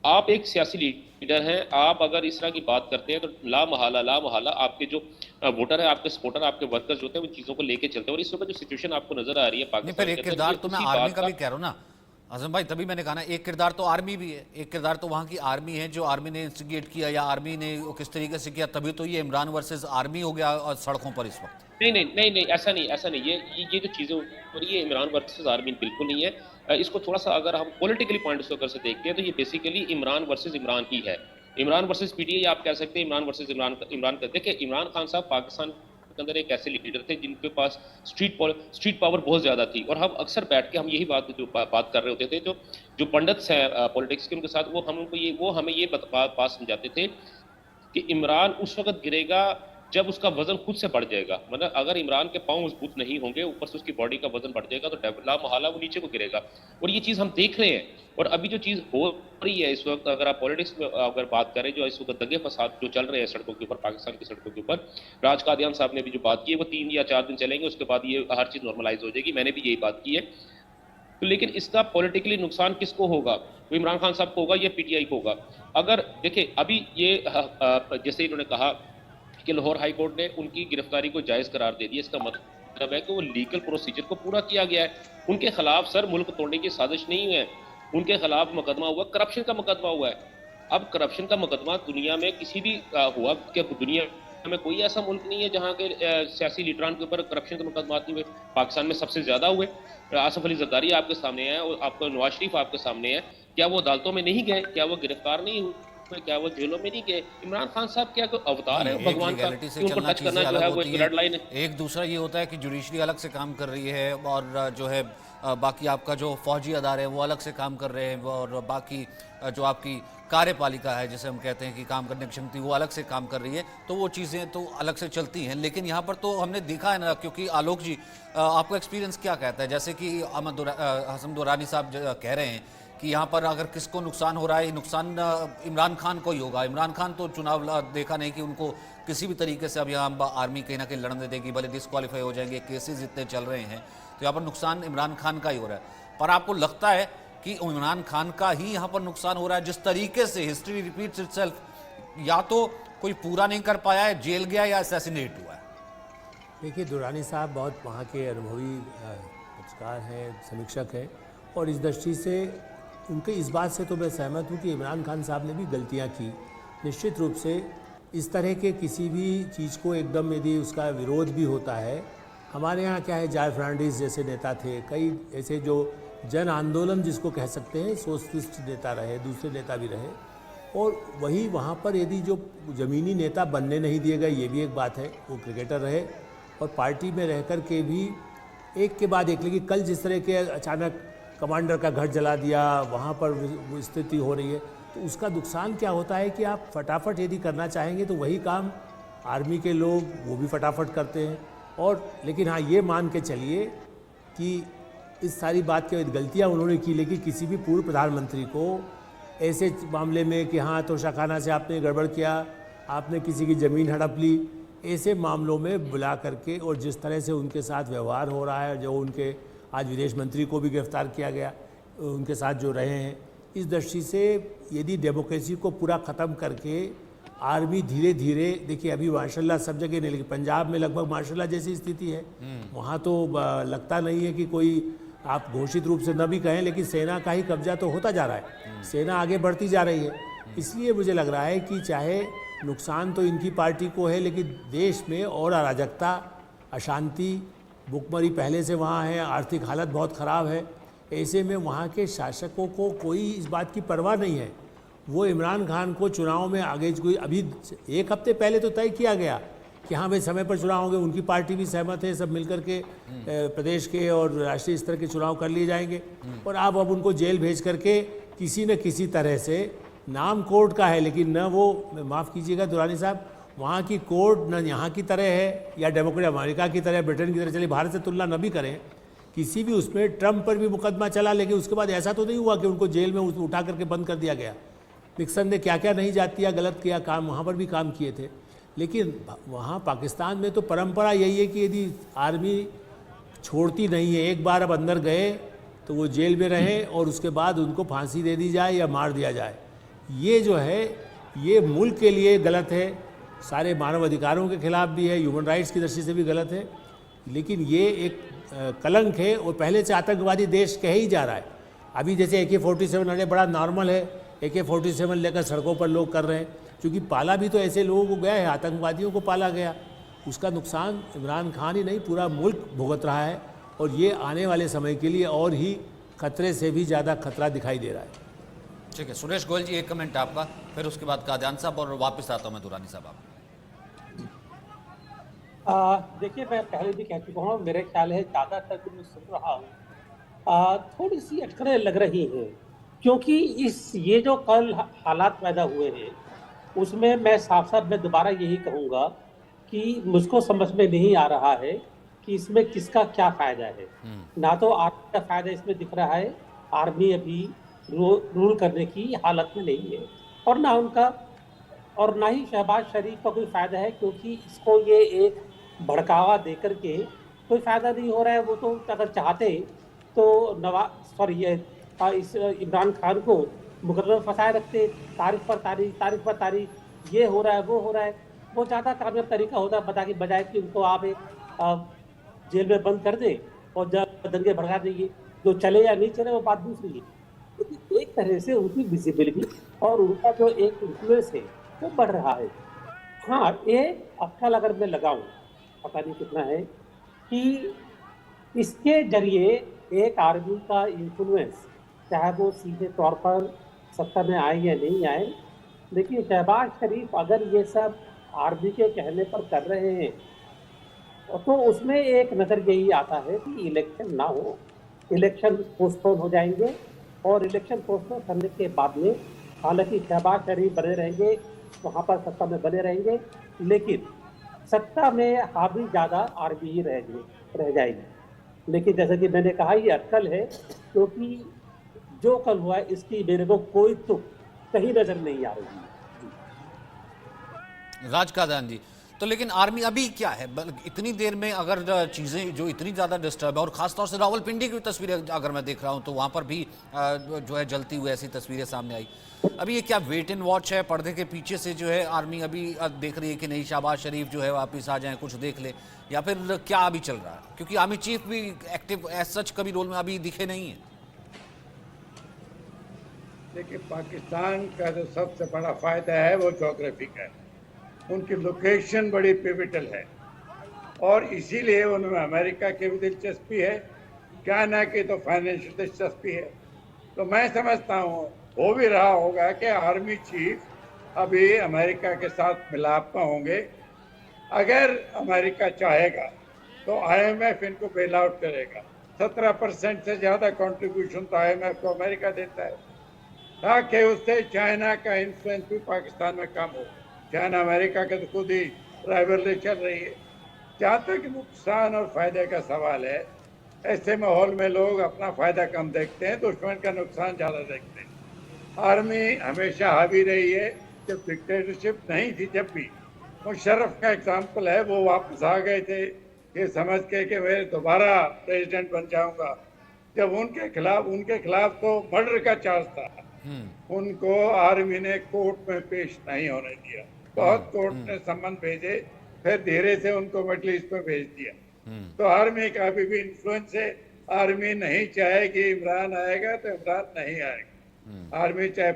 आप एक सियासी लीडर हैं, आप अगर इस तरह की बात करते हैं तो ला महाला आपके जो वोटर है, आपके सपोर्टर, आपके वर्कर्स जो होते हैं, वो चीज़ों को लेके चलते हैं। और इस वक्त जो सिचुएशन आपको नजर आ रही है पाकिस्तान एक किरदार तो मैं आर्मी का भी कह रहा हूँ ना आजम भाई, तभी मैंने कहा ना, एक किरदार तो आर्मी भी है, एक किरदार तो वहाँ की आर्मी है, जो आर्मी ने इंस्टिगेट किया या आर्मी ने किस तरीके से किया, तभी तो ये इमरान वर्सेस आर्मी हो गया और सड़कों पर इस वक्त। नहीं, ऐसा नहीं। ये जो चीज़ें हो रही है इमरान वर्सेस आर्मी बिल्कुल नहीं है। इसको थोड़ा सा अगर हम पॉलिटिकली पॉइंट से से देखते हैं तो ये बेसिकली इमरान वर्सेस इमरान ही है। इमरान वर्सेस पीटीआई आप कह सकते हैं, इमरान वर्सेस इमरान का। देखिए, इमरान खान साहब पाकिस्तान के अंदर एक ऐसे लीडर थे जिनके पास स्ट्रीट पावर बहुत ज़्यादा थी। और हम अक्सर बैठ के हम यही बात कर रहे होते थे, जो पंडित्स हैं पॉलिटिक्स के, उनके साथ वो हमें ये बात समझाते थे कि इमरान उस वक्त गिरेगा जब उसका वजन खुद से बढ़ जाएगा। मतलब अगर इमरान के पांव मजबूत नहीं होंगे, ऊपर से उसकी बॉडी का वजन बढ़ जाएगा तो ला महाला वो नीचे को गिरेगा। और ये चीज़ हम देख रहे हैं। और अभी जो चीज़ हो रही है इस वक्त, अगर आप पॉलिटिक्स में अगर बात करें, जो इस वक्त दंगे फसाद जो चल रहे हैं सड़कों के ऊपर, पाकिस्तान की सड़कों के ऊपर, राज कादियान साहब ने भी जो बात की है वो 3 या 4 दिन चलेंगे, उसके बाद ये हर चीज़ नॉर्मलाइज हो जाएगी। मैंने भी यही बात की है। तो लेकिन इसका पॉलिटिकली नुकसान किसको होगा? वो इमरान खान साहब को होगा या पीटीआई को होगा? अगर देखिए, अभी ये जैसे इन्होंने कहा कि लाहौर हाई कोर्ट ने उनकी गिरफ्तारी को जायज़ करार दे दिया, इसका मतलब है कि वो लीगल प्रोसीजर को पूरा किया गया है। उनके खिलाफ सर मुल्क तोड़ने की साजिश नहीं है, उनके खिलाफ मुकदमा हुआ, करप्शन का मुकदमा हुआ है। अब करप्शन का मुकदमा दुनिया में किसी भी हुआ कि दुनिया में कोई ऐसा मुल्क नहीं है जहाँ के सियासी लीडरान के ऊपर करप्शन के मुकदमा नहीं हुए। पाकिस्तान में सबसे ज़्यादा हुए। आसफ अली जरदारी आपके सामने है और आपका नवाज शरीफ आपके सामने है। क्या वो अदालतों में नहीं गए? क्या वो गिरफ्तार नहीं हुए? क्या वो जेलों में नहीं गए? इमरान खान साहब क्या कोई अवतार है भगवान का? उनको टच करना जो है वो एक रेड लाइन है। एक दूसरा ये होता है कि जुडिशरी अलग से काम कर रही है और जो है बाकी आपका जो फौजी अदारे हैं वो अलग से काम कर रहे हैं, और बाकी जो आपकी कार्यपालिका है जिसे हम कहते हैं कि काम करने की शक्ति, वो अलग से काम कर रही है। तो वो चीज़ें तो अलग से चलती हैं। लेकिन यहाँ पर तो हमने देखा है ना, क्योंकि आलोक जी आपको एक्सपीरियंस क्या कहता है, जैसे कि हसन दुरानी साहब कह रहे हैं कि यहाँ पर अगर किसको नुकसान हो रहा है, नुकसान इमरान खान को ही होगा। इमरान खान तो चुनाव देखा नहीं कि उनको किसी भी तरीके से अब यहाँ आर्मी कहीं ना कहीं लड़ने देगी, भले डिस्क्वालीफाई हो जाएंगे, केसेस इतने चल रहे हैं, तो यहाँ पर नुकसान इमरान खान का ही हो रहा है। पर आपको लगता है कि इमरान खान का ही यहाँ पर नुकसान हो रहा है? जिस तरीके से हिस्ट्री रिपीट्स इटसेल्फ, या तो कोई पूरा नहीं कर पाया है, जेल गया, या असैसिनेट हुआ है। देखिए, दुरानी साहब बहुत वहाँ के अनुभवी पत्रकार हैं, समीक्षक हैं, और इस दृष्टि से उनके इस बात से तो मैं सहमत हूँ कि इमरान खान साहब ने भी गलतियाँ की। निश्चित रूप से इस तरह के किसी भी चीज़ को एकदम यदि उसका विरोध भी होता है, हमारे यहाँ क्या है, जॉर्ज फर्नांडिस जैसे नेता थे, कई ऐसे जो जन आंदोलन जिसको कह सकते हैं, सोशलिस्ट नेता रहे, दूसरे नेता भी रहे, और वही वहाँ पर यदि जो ज़मीनी नेता बनने नहीं दिए गए, ये भी एक बात है। वो क्रिकेटर रहे, और पार्टी में रह कर के भी एक के बाद एक, लेकिन कल जिस तरह के अचानक कमांडर का घर जला दिया, वहाँ पर वो स्थिति हो रही है, तो उसका नुकसान क्या होता है कि आप फटाफट यदि करना चाहेंगे तो वही काम आर्मी के लोग वो भी फटाफट करते हैं। और लेकिन हाँ, ये मान के चलिए कि इस सारी बात की गलतियाँ उन्होंने की, लेकिन किसी भी पूर्व प्रधानमंत्री को ऐसे मामले में कि हाँ तोशाखाना से आपने गड़बड़ किया, आपने किसी की ज़मीन हड़प ली, ऐसे मामलों में बुला करके और जिस तरह से उनके साथ व्यवहार हो रहा है, जो उनके आज विदेश मंत्री को भी गिरफ्तार किया गया, उनके साथ जो रहे हैं, इस दृष्टि से यदि डेमोक्रेसी को पूरा ख़त्म करके आर्मी धीरे धीरे, देखिए अभी माशाल्लाह सब जगह नहीं, लेकिन पंजाब में लगभग माशाल्लाह जैसी स्थिति है, वहाँ तो लगता नहीं है कि कोई आप घोषित रूप से न भी कहें, लेकिन सेना का ही कब्जा तो होता जा रहा है, सेना आगे बढ़ती जा रही है। इसलिए मुझे लग रहा है कि चाहे नुकसान तो इनकी पार्टी को है, लेकिन देश में और अराजकता, अशांति, भुखमरी पहले से वहाँ है, आर्थिक हालत बहुत ख़राब है। ऐसे में वहाँ के शासकों को कोई इस बात की परवाह नहीं है। वो इमरान खान को चुनाव में आगे, कोई अभी एक हफ्ते पहले तो तय किया गया कि हाँ भाई समय पर चुनाव होंगे, उनकी पार्टी भी सहमत है, सब मिलकर के प्रदेश के और राष्ट्रीय स्तर के चुनाव कर लिए जाएंगे। और आप अब उनको जेल भेज करके किसी न किसी तरह से, नाम कोर्ट का है लेकिन न वो, माफ़ कीजिएगा दुरानी साहब, वहाँ की कोर्ट न यहाँ की तरह है या डेमोक्रेट अमेरिका की तरह, ब्रिटेन की तरह, चलिए भारत से तुलना न भी करें, किसी भी उसमें ट्रंप पर भी मुकदमा चला, लेकिन उसके बाद ऐसा तो नहीं हुआ कि उनको जेल में उठा करके बंद कर दिया गया। निक्सन ने क्या क्या नहीं जाती या गलत किया काम, वहाँ पर भी काम किए थे। लेकिन वहाँ पाकिस्तान में तो परंपरा यही है कि यदि आर्मी छोड़ती नहीं है, एक बार अब अंदर गए तो वो जेल में रहें और उसके बाद उनको फांसी दे दी जाए या मार दिया जाए। ये जो है ये मुल्क के लिए गलत है, सारे मानव अधिकारों के खिलाफ भी है, ह्यूमन राइट्स की दृष्टि से भी गलत है, लेकिन ये एक कलंक है और पहले से आतंकवादी देश कहे ही जा रहा है। अभी जैसे AK-47 अरे बड़ा नॉर्मल है, AK-47 लेकर सड़कों पर लोग कर रहे हैं, क्योंकि पाला भी तो ऐसे लोगों को गया है, आतंकवादियों को पाला गया। उसका नुकसान इमरान खान ही नहीं पूरा मुल्क भुगत रहा है, और ये आने वाले समय के लिए और ही खतरे से भी ज़्यादा खतरा दिखाई दे रहा है। ठीक है, सुरेश गोयल जी एक कमेंट आपका, फिर उसके बाद कादियान साहब और वापस आता हूँ मैं दुरानी साहब आप। देखिए, मैं पहले भी कह चुका हूँ, मेरे ख्याल है ज़्यादातर जो मैं सुन रहा हूँ थोड़ी सी अटकलें लग रही हैं, क्योंकि ये जो कल हालात पैदा हुए हैं उसमें मैं साफ साफ मैं दोबारा यही कहूँगा कि मुझको समझ में नहीं आ रहा है कि इसमें किसका क्या फ़ायदा है। ना तो आर्मी का फ़ायदा इसमें दिख रहा है, आर्मी अभी रूल करने की हालत में नहीं है, और ना उनका, और ना ही शहबाज शरीफ का कोई फ़ायदा है, क्योंकि इसको ये एक भड़कावा दे करके कोई फ़ायदा नहीं हो रहा है। वो तो अगर चाहते तो इस इमरान खान को मुकदमे में फंसाए रखते, तारीख पर तारीख, ये हो रहा है वो हो रहा है। वो ज़्यादा कामयाब तरीका होता है बजाय कि उनको आप एक जेल में बंद कर दें और जब दंगे भड़का देंगे, जो चले या नहीं चले वो बात दूसरी है। लेकिन एक तरह से उनकी विजिबिलिटी और उनका जो एक इन्फ्लुएंस है वो बढ़ रहा है। हाँ, ये अक्ल अगर मैं लगाऊं, पता नहीं कितना है, कि इसके जरिए एक आर्मी का इन्फ्लुएंस, चाहे वो सीधे तौर पर सत्ता में आए या नहीं आए, लेकिन शहबाज शरीफ अगर ये सब आर्मी के कहने पर कर रहे हैं तो उसमें एक नज़र यही आता है कि इलेक्शन ना हो, इलेक्शन पोस्टपोन हो जाएंगे, और इलेक्शन पोस्टपोन करने के बाद में हालांकि शहबाज शरीफ बने रहेंगे, वहाँ पर सत्ता में बने रहेंगे, लेकिन सत्ता में हावी ज़्यादा आर्मी ही रह जाएगी। लेकिन जैसा कि मैंने कहा, ये अटकल है, क्योंकि जो कल हुआ है इसकी मेरे को कोई तुक कहीं नज़र नहीं आ रही। राज कादियान जी, तो लेकिन आर्मी अभी क्या है, इतनी देर में अगर चीज़ें जो इतनी ज़्यादा डिस्टर्ब है, और ख़ासतौर से रावलपिंडी की तस्वीरें अगर मैं देख रहा हूँ तो वहाँ पर भी जो है जलती हुई ऐसी तस्वीरें सामने आई। अभी ये क्या वेट एंड वॉच है, पर्दे के पीछे से जो है आर्मी अभी देख रही है कि नहीं शहबाज शरीफ जो है वापस आ जाएं, कुछ देख ले, या फिर क्या अभी चल रहा है? क्योंकि आर्मी चीफ भी एक्टिव एज सच कभी रोल में अभी दिखे नहीं है। देखिए, पाकिस्तान का जो सबसे बड़ा फायदा है वो ज्योग्राफी का है, उनकी लोकेशन बड़ी पिविटल है, और इसीलिए उनमें अमेरिका की भी दिलचस्पी है, चाइना की तो फाइनेंशियल दिलचस्पी है। तो मैं समझता हूँ हो भी रहा होगा कि आर्मी चीफ अभी अमेरिका के साथ मिलाप में होंगे। अगर अमेरिका चाहेगा तो IMF इनको बेल आउट करेगा। 17% से ज्यादा कंट्रीब्यूशन तो IMF को अमेरिका देता है, ताकि उससे चाइना का इन्फ्लुएंस भी पाकिस्तान में कम हो। चाइना अमेरिका के तो खुद ही राइवलरी चल रही है। जहाँ तक नुकसान और फायदे का सवाल है, ऐसे माहौल में लोग अपना फायदा कम देखते हैं, दुश्मन का नुकसान ज्यादा देखते हैं। आर्मी हमेशा हावी रही है, जब डिक्टेटरशिप नहीं थी, जब भी मुशर्रफ का एग्जाम्पल है, वो वापस आ गए थे ये समझ के कि मैं दोबारा प्रेसिडेंट बन जाऊंगा। जब उनके खिलाफ तो मर्डर का चार्ज था, उनको आर्मी ने कोर्ट में पेश नहीं होने दिया। बहुत कोर्ट ने सम्मन भेजे, फिर धीरे से उनको मिडल ईस्ट में भेज दिया। तो आर्मी का अभी भी इन्फ्लुएंस है। आर्मी नहीं चाहेगी इमरान आएगा तो इमरान नहीं आएगा। आर्मी चाहे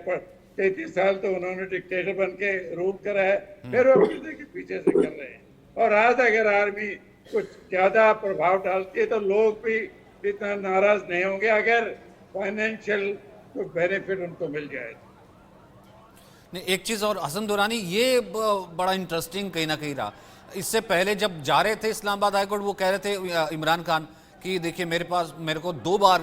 33 साल तो उन्होंने डिक्टेटर बन के रूल करा है, फिर वो पर्दे के पीछे से कर रहे हैं। और आज अगर आर्मी कुछ ज्यादा प्रभाव डालती है तो लोग भी इतना नाराज नहीं होंगे अगर फाइनेंशियल कुछ बेनिफिट उनको मिल जाए। नहीं, एक चीज और हसन दुरानी, ये बड़ा इंटरेस्टिंग कहीं ना कहीं रहा। इससे पहले जब जा रहे थे इस्लामाबाद हाईकोर्ट, वो कह रहे थे इमरान खान कि देखिए मेरे को 2 बार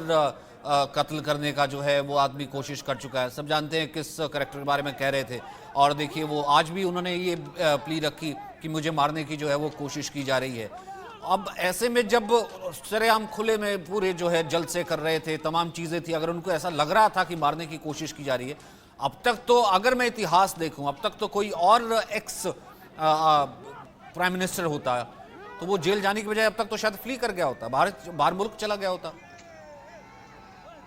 कत्ल करने का जो है वो आदमी कोशिश कर चुका है। सब जानते हैं किस करेक्टर के बारे में कह रहे थे। और देखिए वो आज भी उन्होंने ये प्ली रखी कि मुझे मारने की जो है वो कोशिश की जा रही है। अब ऐसे में जब सरेआम खुले में पूरे जो है जलसे कर रहे थे, तमाम चीज़ें थी, अगर उनको ऐसा लग रहा था कि मारने की कोशिश की जा रही है, अब तक तो अगर मैं इतिहास देखूं, अब तक तो कोई और एक्स प्राइम मिनिस्टर होता तो वो जेल जाने की बजाय अब तक तो शायद फ्ली कर गया होता, बाहर मुल्क चला गया होता।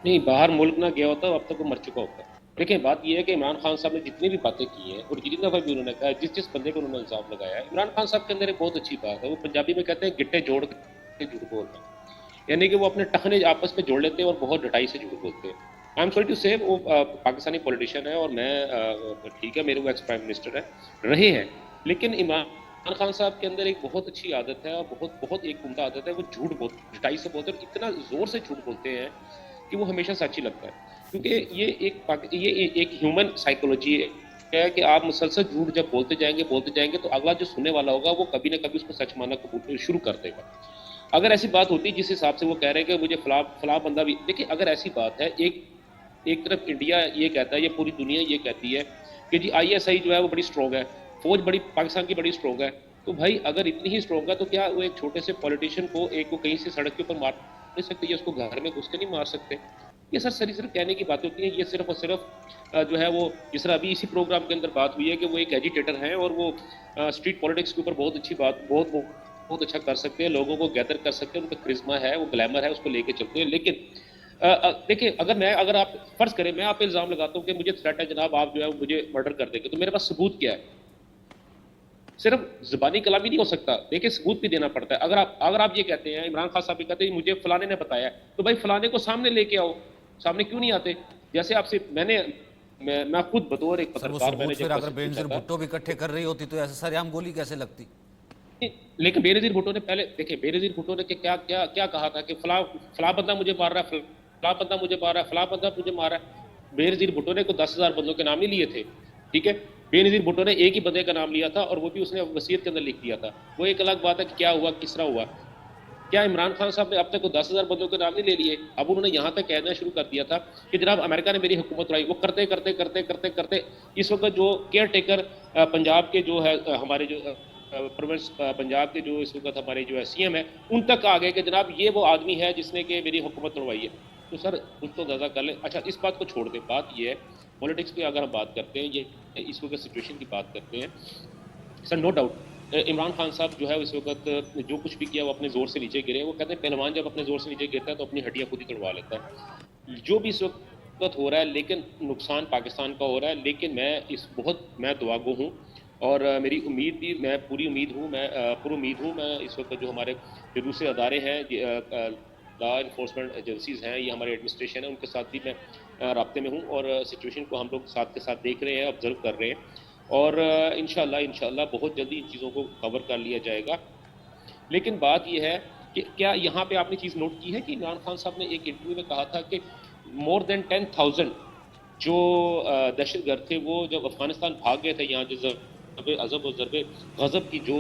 नहीं, बाहर मुल्क ना गया होता, अब तक वो मर चुका होता। देखिए बात यह है कि इमरान खान साहब ने जितनी भी बातें की हैं और जितनी दफ़ा भी उन्होंने कहा, जिस बंदे को उन्होंने इल्ज़ाम लगाया है, इमरान खान साहब के अंदर एक बहुत अच्छी बात है। वो पंजाबी में कहते हैं गिट्टे जोड़ के झूठ बोलते हैं, यानी कि वो अपने टखने आपस में जोड़ लेते हैं और बहुत डटाई से झूठ बोलते हैं। आई एम सॉरी टू से, वो पाकिस्तानी पॉलिटिशियन है और मैं ठीक है, मेरे वो एक्स प्राइम मिनिस्टर है रहे हैं, लेकिन इमरान खान साहब के अंदर एक बहुत अच्छी आदत है और बहुत एक उम्दा आदत है, वो झूठ बोलते, डटाई से बोलते हैं, इतना ज़ोर से झूठ बोलते हैं कि वो हमेशा सच ही लगता है। क्योंकि ये एक ह्यूमन साइकोलॉजी है कि आप मुसलसल झूठ जब बोलते जाएंगे तो अगला जो सुनने वाला होगा वो कभी ना कभी उसको सच मानना कबूल शुरू कर देगा। अगर ऐसी बात होती जिस हिसाब से वो कह रहे हैं कि मुझे फला बंदा भी, देखिए अगर ऐसी बात है, एक तरफ इंडिया ये कहता है, ये पूरी दुनिया ये कहती है कि जी ISI जो है वो बड़ी स्ट्रॉन्ग है, फौज बड़ी पाकिस्तान की बड़ी स्ट्रॉन्ग है, तो भाई अगर इतनी ही स्ट्रॉन्ग है तो क्या वो एक छोटे से पॉलिटिशियन को को कहीं से सड़क के ऊपर मार नहीं सकते, या उसको घर में घुस के नहीं मार सकते? ये सर सिर्फ कहने की बातें होती हैं। ये सिर्फ और सिर्फ जो है वो जिस तरह अभी इसी प्रोग्राम के अंदर बात हुई है कि वो एक एजिटेटर हैं और वो स्ट्रीट पॉलिटिक्स के ऊपर बहुत अच्छी बात बहुत अच्छा कर सकते हैं, लोगों को गैदर कर सकते हैं, उनका क्रिज्मा है, वो ग्लैमर है, उसको लेके चलते हैं। लेकिन देखिए अगर आप फर्ज करें मैं आप पे इल्ज़ाम लगाता हूँ कि मुझे थ्रेट है जनाब, आप जो है मुझे मर्डर कर देंगे, तो मेरे पास सबूत क्या है? सिर्फ ज़बानी कलामी नहीं हो सकता, देखिए सबूत भी देना पड़ता है। अगर आप ये कहते हैं, इमरान खान साहब भी कहते हैं मुझे फलाने ने बताया, तो भाई फलाने को सामने लेके आओ। सामने क्यों नहीं आते? जैसे आपसे मैं खुद बतौर एक पत्रकार, मैंने जब अगर बेनज़ीर भुट्टो भी इकट्ठे कर रही होती तो ऐसे सरेआम गोली कैसे लगती? लेकिन बेनज़ीर भुट्टो ने पहले, देखिए बेनज़ीर भुट्टो ने क्या कहा था कि फला बंदा मुझे मार रहा है, फला बंदा मुझे मार रहा है, फला बंदा मुझे मार रहा है। बेनज़ीर भुट्टो ने कोई 10,000 बंदों के नाम ही लिए थे, ठीक है। बेनज़ीर भुट्टो ने एक ही बंदे का नाम लिया था और वो भी उसने वसीयत के अंदर लिख दिया था। वो एक अलग बात है कि क्या हुआ, किस तरह हुआ। क्या इमरान खान साहब ने अब तक 10,000 बंदों के नाम नहीं ले लिए? अब उन्होंने यहाँ तक कहना शुरू कर दिया था कि जनाब अमेरिका ने मेरी हुकूमत उड़ाई। वो करते इस वक्त जो केयर टेकर पंजाब के जो है, हमारे जो प्रोविंस पंजाब के जो इस वक्त हमारे जो है CM है, उन तक आ गए कि जनाब ये वो आदमी है जिसने कि मेरी हुकूमत उड़वाई है। तो सर कुछ तो अंदाज़ा कर लें। अच्छा, इस बात को छोड़ दें, बात ये है पॉलिटिक्स की अगर हम बात करते हैं, ये इस वक्त सिचुएशन की बात करते हैं, sir no doubt Imran Khan साहब जो है इस वक्त जो कुछ भी किया वो अपने ज़ोर से नीचे गिरे। वो कहते हैं पहलवान जब अपने ज़ोर से नीचे गिरता है तो अपनी हड्डियाँ खुद ही तोड़वा लेता है। जो भी इस वक्त हो रहा है, लेकिन नुकसान पाकिस्तान का हो रहा है, लेकिन मैं दुआगो हूँ और मेरी उम्मीद भी, मैं पूरी उम्मीद हूँ, मैं इस वक्त जो हमारे जो दूसरे अदारे हैं, लॉ इन्फोर्समेंट एजेंसीज़ हैं, ये हमारे एडमिनिस्ट्रेशन है, उनके साथ भी मैं राब्ते में हूँ और सिचुएशन को हम लोग साथ के साथ देख रहे हैं, ऑब्जर्व कर रहे हैं और इंशाल्लाह बहुत जल्दी इन चीज़ों को कवर कर लिया जाएगा। लेकिन बात यह है कि क्या यहाँ पे आपने चीज़ नोट की है कि इमरान खान साहब ने एक इंटरव्यू में कहा था कि मोर देन 10,000 जो दहशतगर्द थे वो जब अफगानिस्तान भाग गए थे, यहाँ जो अज़ब और ज़रबे गज़ब की जो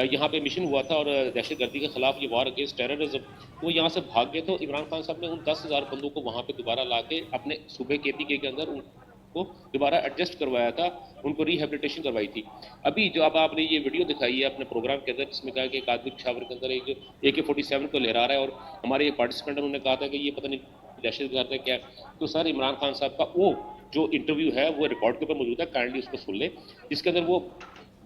यहाँ पे मिशन हुआ था और दहशतगर्दी के खिलाफ ये वार अगेंस्ट टेररिज्म, वो यहाँ से भाग गए। तो इमरान खान साहब ने उन 10,000 बंदों को वहाँ पे दोबारा ला के अपने सूबे KPK के अंदर उनको दोबारा एडजस्ट करवाया था, उनको रिहेबिलिटेशन करवाई थी। अभी जो अब आपने ये वीडियो दिखाई है अपने प्रोग्राम के अंदर, जिसमें कहा कि एक आदमी पेशावर के अंदर एक AK-47 को लहरा रहा है और हमारे एक पार्टिसिपेंट उन्होंने कहा था कि ये पता नहीं दहशतगर्द है क्या। तो सर इमरान खान साहब का वो जो इंटरव्यू है वो रिकॉर्ड के ऊपर मौजूद है, काइंडली उसको सुन ले, जिसके अंदर वो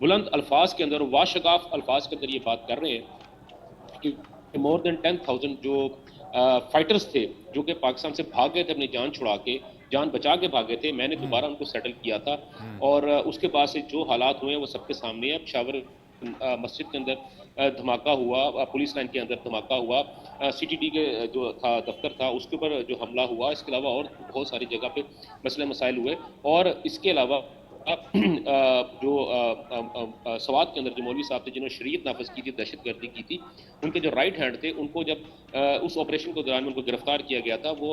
बुलंद अल्फाज के अंदर, वाशगाफ अल्फाज के अंदर ये बात कर रहे हैं कि मोर देन 10,000 जो फाइटर्स थे जो कि पाकिस्तान से भाग गए थे अपनी जान छुड़ा के, जान बचा के भागे थे, मैंने दोबारा उनको सेटल किया था और उसके बाद से जो हालात हुए हैं वो सबके सामने है। पेशावर मस्जिद के अंदर धमाका हुआ, पुलिस लाइन के अंदर धमाका हुआ, CTD के जो था दफ्तर था उसके ऊपर जो हमला हुआ, इसके अलावा और बहुत सारी जगह पे मसले मसाइल हुए। और इसके अलावा जो सवात के अंदर जो मौलवी साहब थे जिन्होंने शरीयत नाफज की थी, दहशतगर्दी की थी, उनके जो राइट हैंड थे, उनको जब उस ऑपरेशन के दौरान उनको गिरफ्तार किया गया था, वो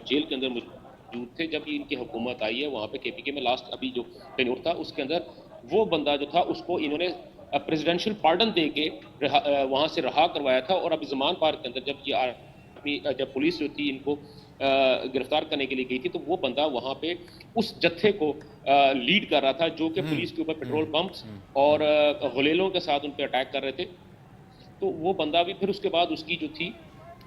जेल के अंदर मौजूद थे। जब इनकी हुकूमत आई है वहाँ पे KPK में लास्ट अभी जो टेन्योर था उसके अंदर वो बंदा जो था उसको इन्होंने प्रेसिडेंशियल पार्डन दे के वहाँ से रहा करवाया था। और अभी जमान पार्क के अंदर जब ये आर्मी जब पुलिस जो थी इनको गिरफ्तार करने के लिए गई थी, तो वो बंदा वहाँ पे उस जत्थे को लीड कर रहा था जो कि पुलिस के ऊपर पेट्रोल पंप्स और गुलेलों के साथ उन पर अटैक कर रहे थे। तो वो बंदा भी फिर उसके बाद उसकी जो थी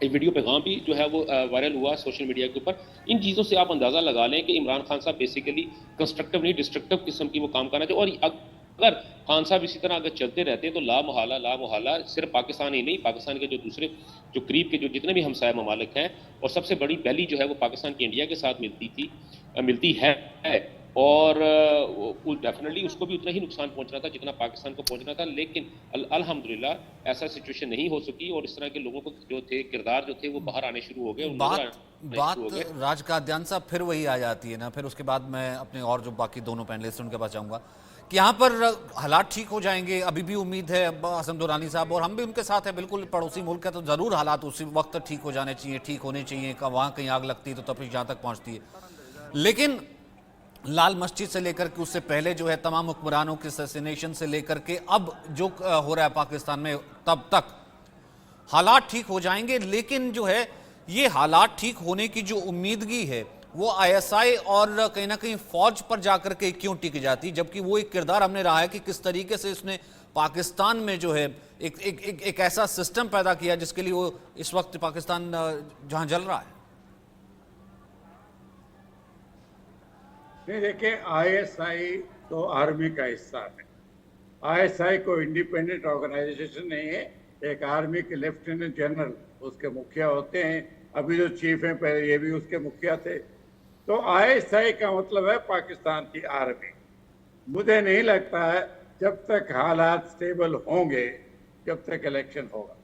एक वीडियो पैगाम भी जो है वो वायरल हुआ सोशल मीडिया के ऊपर। इन चीज़ों से आप अंदाज़ा लगा लें कि इमरान खान साहब बेसिकली कंस्ट्रक्टिव नहीं डिस्ट्रक्टिव किस्म की वो काम करना चाहिए। और अगर खान साहब इसी तरह अगर चलते रहते हैं तो ला मुहाला सिर्फ पाकिस्तान ही नहीं, पाकिस्तान के जो दूसरे जो करीब के जो जितने भी हमसाया ममालिक हैं, और सबसे बड़ी बैली जो है वो पाकिस्तान की इंडिया के साथ मिलती है और डेफिनेटली उसको भी उतना ही नुकसान पहुंचना था जितना पाकिस्तान को पहुंचना था। लेकिन अल्हम्दुलिल्लाह ऐसा सिचुएशन नहीं हो सकी और इस तरह के लोगों को जो थे किरदार जो थे वो बाहर आने शुरू हो गए। बात राज कादियान साहब फिर वही आ जाती है ना, फिर उसके बाद मैं अपने और जो बाकी दोनों पैनलिस्ट उनके पास जाऊंगा कि यहाँ पर हालात ठीक हो जाएंगे, अभी भी उम्मीद है। हसन दुरानी साहब और हम भी उनके साथ हैं, बिल्कुल पड़ोसी मुल्क है तो ज़रूर हालात उसी वक्त ठीक हो जाने चाहिए, ठीक होने चाहिए। वहाँ कहीं आग लगती है तो तब यहाँ तक पहुँचती है। लेकिन लाल मस्जिद से लेकर के उससे पहले जो है तमाम हुक्मरानों के असैसिनेशन से लेकर के अब जो हो रहा है पाकिस्तान में, तब तक हालात ठीक हो जाएंगे। लेकिन जो है ये हालात ठीक होने की जो उम्मीदगी है वो ISI और कहीं ना कहीं फौज पर जाकर के क्यों टिक जाती, जबकि वो एक किरदार हमने रहा है कि किस तरीके से उसने पाकिस्तान में जो है एक ऐसा सिस्टम पैदा किया जिसके लिए वो इस वक्त पाकिस्तान जहां जल रहा है। नहीं, देखिए ISI तो आर्मी का हिस्सा है। ISI को इंडिपेंडेंट ऑर्गेनाइजेशन नहीं है, एक आर्मी के लेफ्टिनेंट जनरल उसके मुखिया होते हैं। अभी जो चीफ हैं पहले ये भी उसके मुखिया थे। तो ISI का मतलब है पाकिस्तान की आर्मी। मुझे नहीं लगता है जब तक हालात स्टेबल होंगे जब तक इलेक्शन होगा।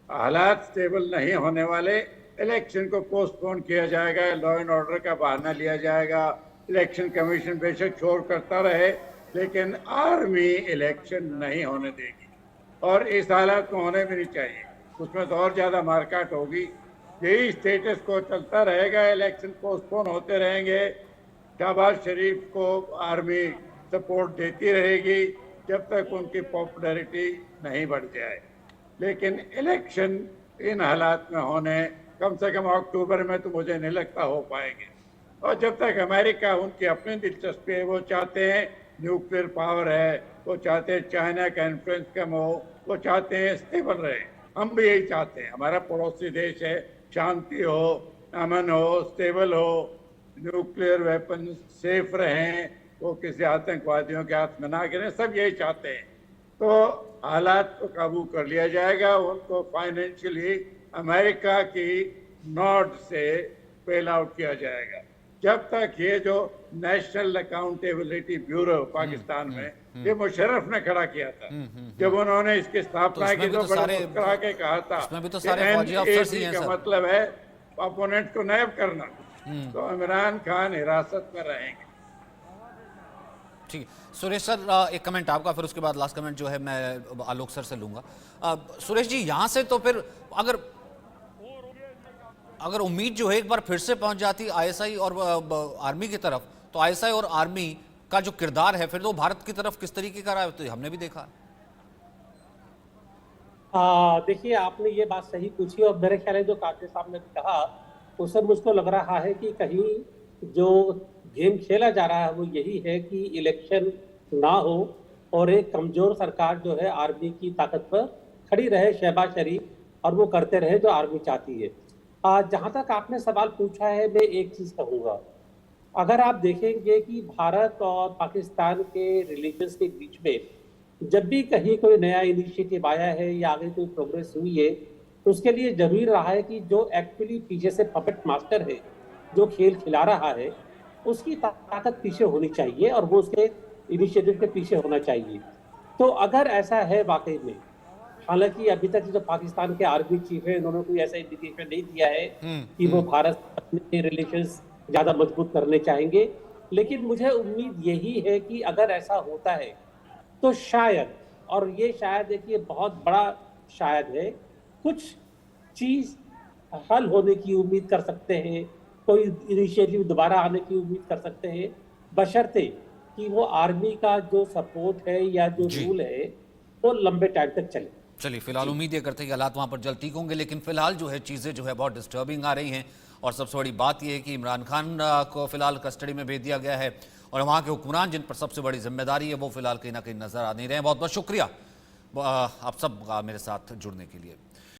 हालात स्टेबल नहीं होने वाले, इलेक्शन को पोस्टपोन किया जाएगा, लॉ एंड ऑर्डर का बहाना लिया जाएगा, इलेक्शन कमीशन बेशक शोर करता रहे लेकिन आर्मी इलेक्शन नहीं होने देगी और इस हालात में होने भी नहीं चाहिए। उसमें तो और ज़्यादा मारकाट होगी। यही स्टेटस को चलता रहेगा, इलेक्शन पोस्टपोन होते रहेंगे, शहबाज शरीफ को आर्मी सपोर्ट देती रहेगी जब तक उनकी पॉपुलैरिटी नहीं बढ़ जाए। लेकिन इलेक्शन इन हालात में होने कम से कम अक्टूबर में तो मुझे नहीं लगता हो पाएंगे। और जब तक अमेरिका उनकी अपनी दिलचस्पी है, वो चाहते हैं न्यूक्लियर पावर है, वो चाहते हैं चाइना का इन्फ्लुएंस कम हो, वो चाहते हैं स्टेबल रहे। हम भी यही चाहते हैं, हमारा पड़ोसी देश है, शांति हो, अमन हो, स्टेबल हो, न्यूक्लियर वेपन सेफ रहें, वो किसी आतंकवादियों के हाथ में ना गिरे, सब यही चाहते हैं। तो हालात को काबू कर लिया जाएगा, उनको फाइनेंशियली अमेरिका की नॉट से बेल आउट किया जाएगा। जब तक ये जो नेशनल अकाउंटेबिलिटी ब्यूरो पाकिस्तान में ये मुशर्रफ ने खड़ा किया था, जब उन्होंने इसकी स्थापना की तो बड़े मुस्कुरा के कहा था का मतलब है अपोनेंट को नायब करना। तो इमरान खान हिरासत में रहेंगे। ठीक, सुरेश सर एक कमेंट आपका, फिर उसके बाद लास्ट कमेंट जो है मैं आलोक सर से लूंगा। सुरेश जी, यहाँ से तो फिर अगर उम्मीद जो है एक बार फिर से पहुंच जाती ISI और आर्मी की तरफ, तो ISI और आर्मी का जो किरदार है फिर तो भारत की तरफ किस तरीके का रहा है, तो हमने भी देखा। देखिए, आपने ये बात सही पूछी और मेरे ख्याल है जो काफी साहब ने कहा उससे मुझको लग रहा है कि कहीं जो गेम खेला जा रहा है वो यही है कि इलेक्शन ना हो और एक कमजोर सरकार जो है आर्मी की ताकत पर खड़ी रहे, शहबाज शरीफ, और वो करते रहे जो आर्मी चाहती है। जहां तक आपने सवाल पूछा है, मैं एक चीज कहूंगा, अगर आप देखेंगे कि भारत और पाकिस्तान के रिलेशंस के बीच में जब भी कहीं कोई नया इनिशिएटिव आया है या आगे कोई प्रोग्रेस हुई है तो उसके लिए जरूरी रहा है कि जो एक्चुअली पीछे से पपेट मास्टर है, जो खेल खिला रहा है, उसकी ताकत पीछे होनी चाहिए और वो उसके इनिशिएटिव के पीछे होना चाहिए। तो अगर ऐसा है वाकई में, हालांकि अभी तक जो पाकिस्तान के आर्मी चीफ है उन्होंने कोई ऐसा इंडिकेशन नहीं दिया है कि वो भारत से अपने रिलेशंस ज्यादा मजबूत करने चाहेंगे, लेकिन मुझे उम्मीद यही है कि अगर ऐसा होता है तो शायद, और ये शायद देखिए बहुत बड़ा शायद है, कुछ चीज हल होने की उम्मीद कर सकते हैं, कोई इनिशिएटिव दोबारा आने की उम्मीद कर सकते हैं, बशर्ते कि वो आर्मी का जो सपोर्ट है या जो रूल है वो लंबे टाइम तक चले। चलिए, फिलहाल उम्मीद ये करते हैं कि हालात वहां पर जल्द ठीक होंगे, लेकिन फिलहाल जो है चीजें जो है बहुत डिस्टर्बिंग आ रही हैं और सबसे बड़ी बात यह है कि इमरान खान को फिलहाल कस्टडी में भेज दिया गया है और वहां के हुक्मरान जिन पर सबसे बड़ी जिम्मेदारी है वो फिलहाल कहीं ना कहीं नजर आ नहीं रहे हैं। बहुत बहुत शुक्रिया आप सब मेरे साथ जुड़ने के लिए।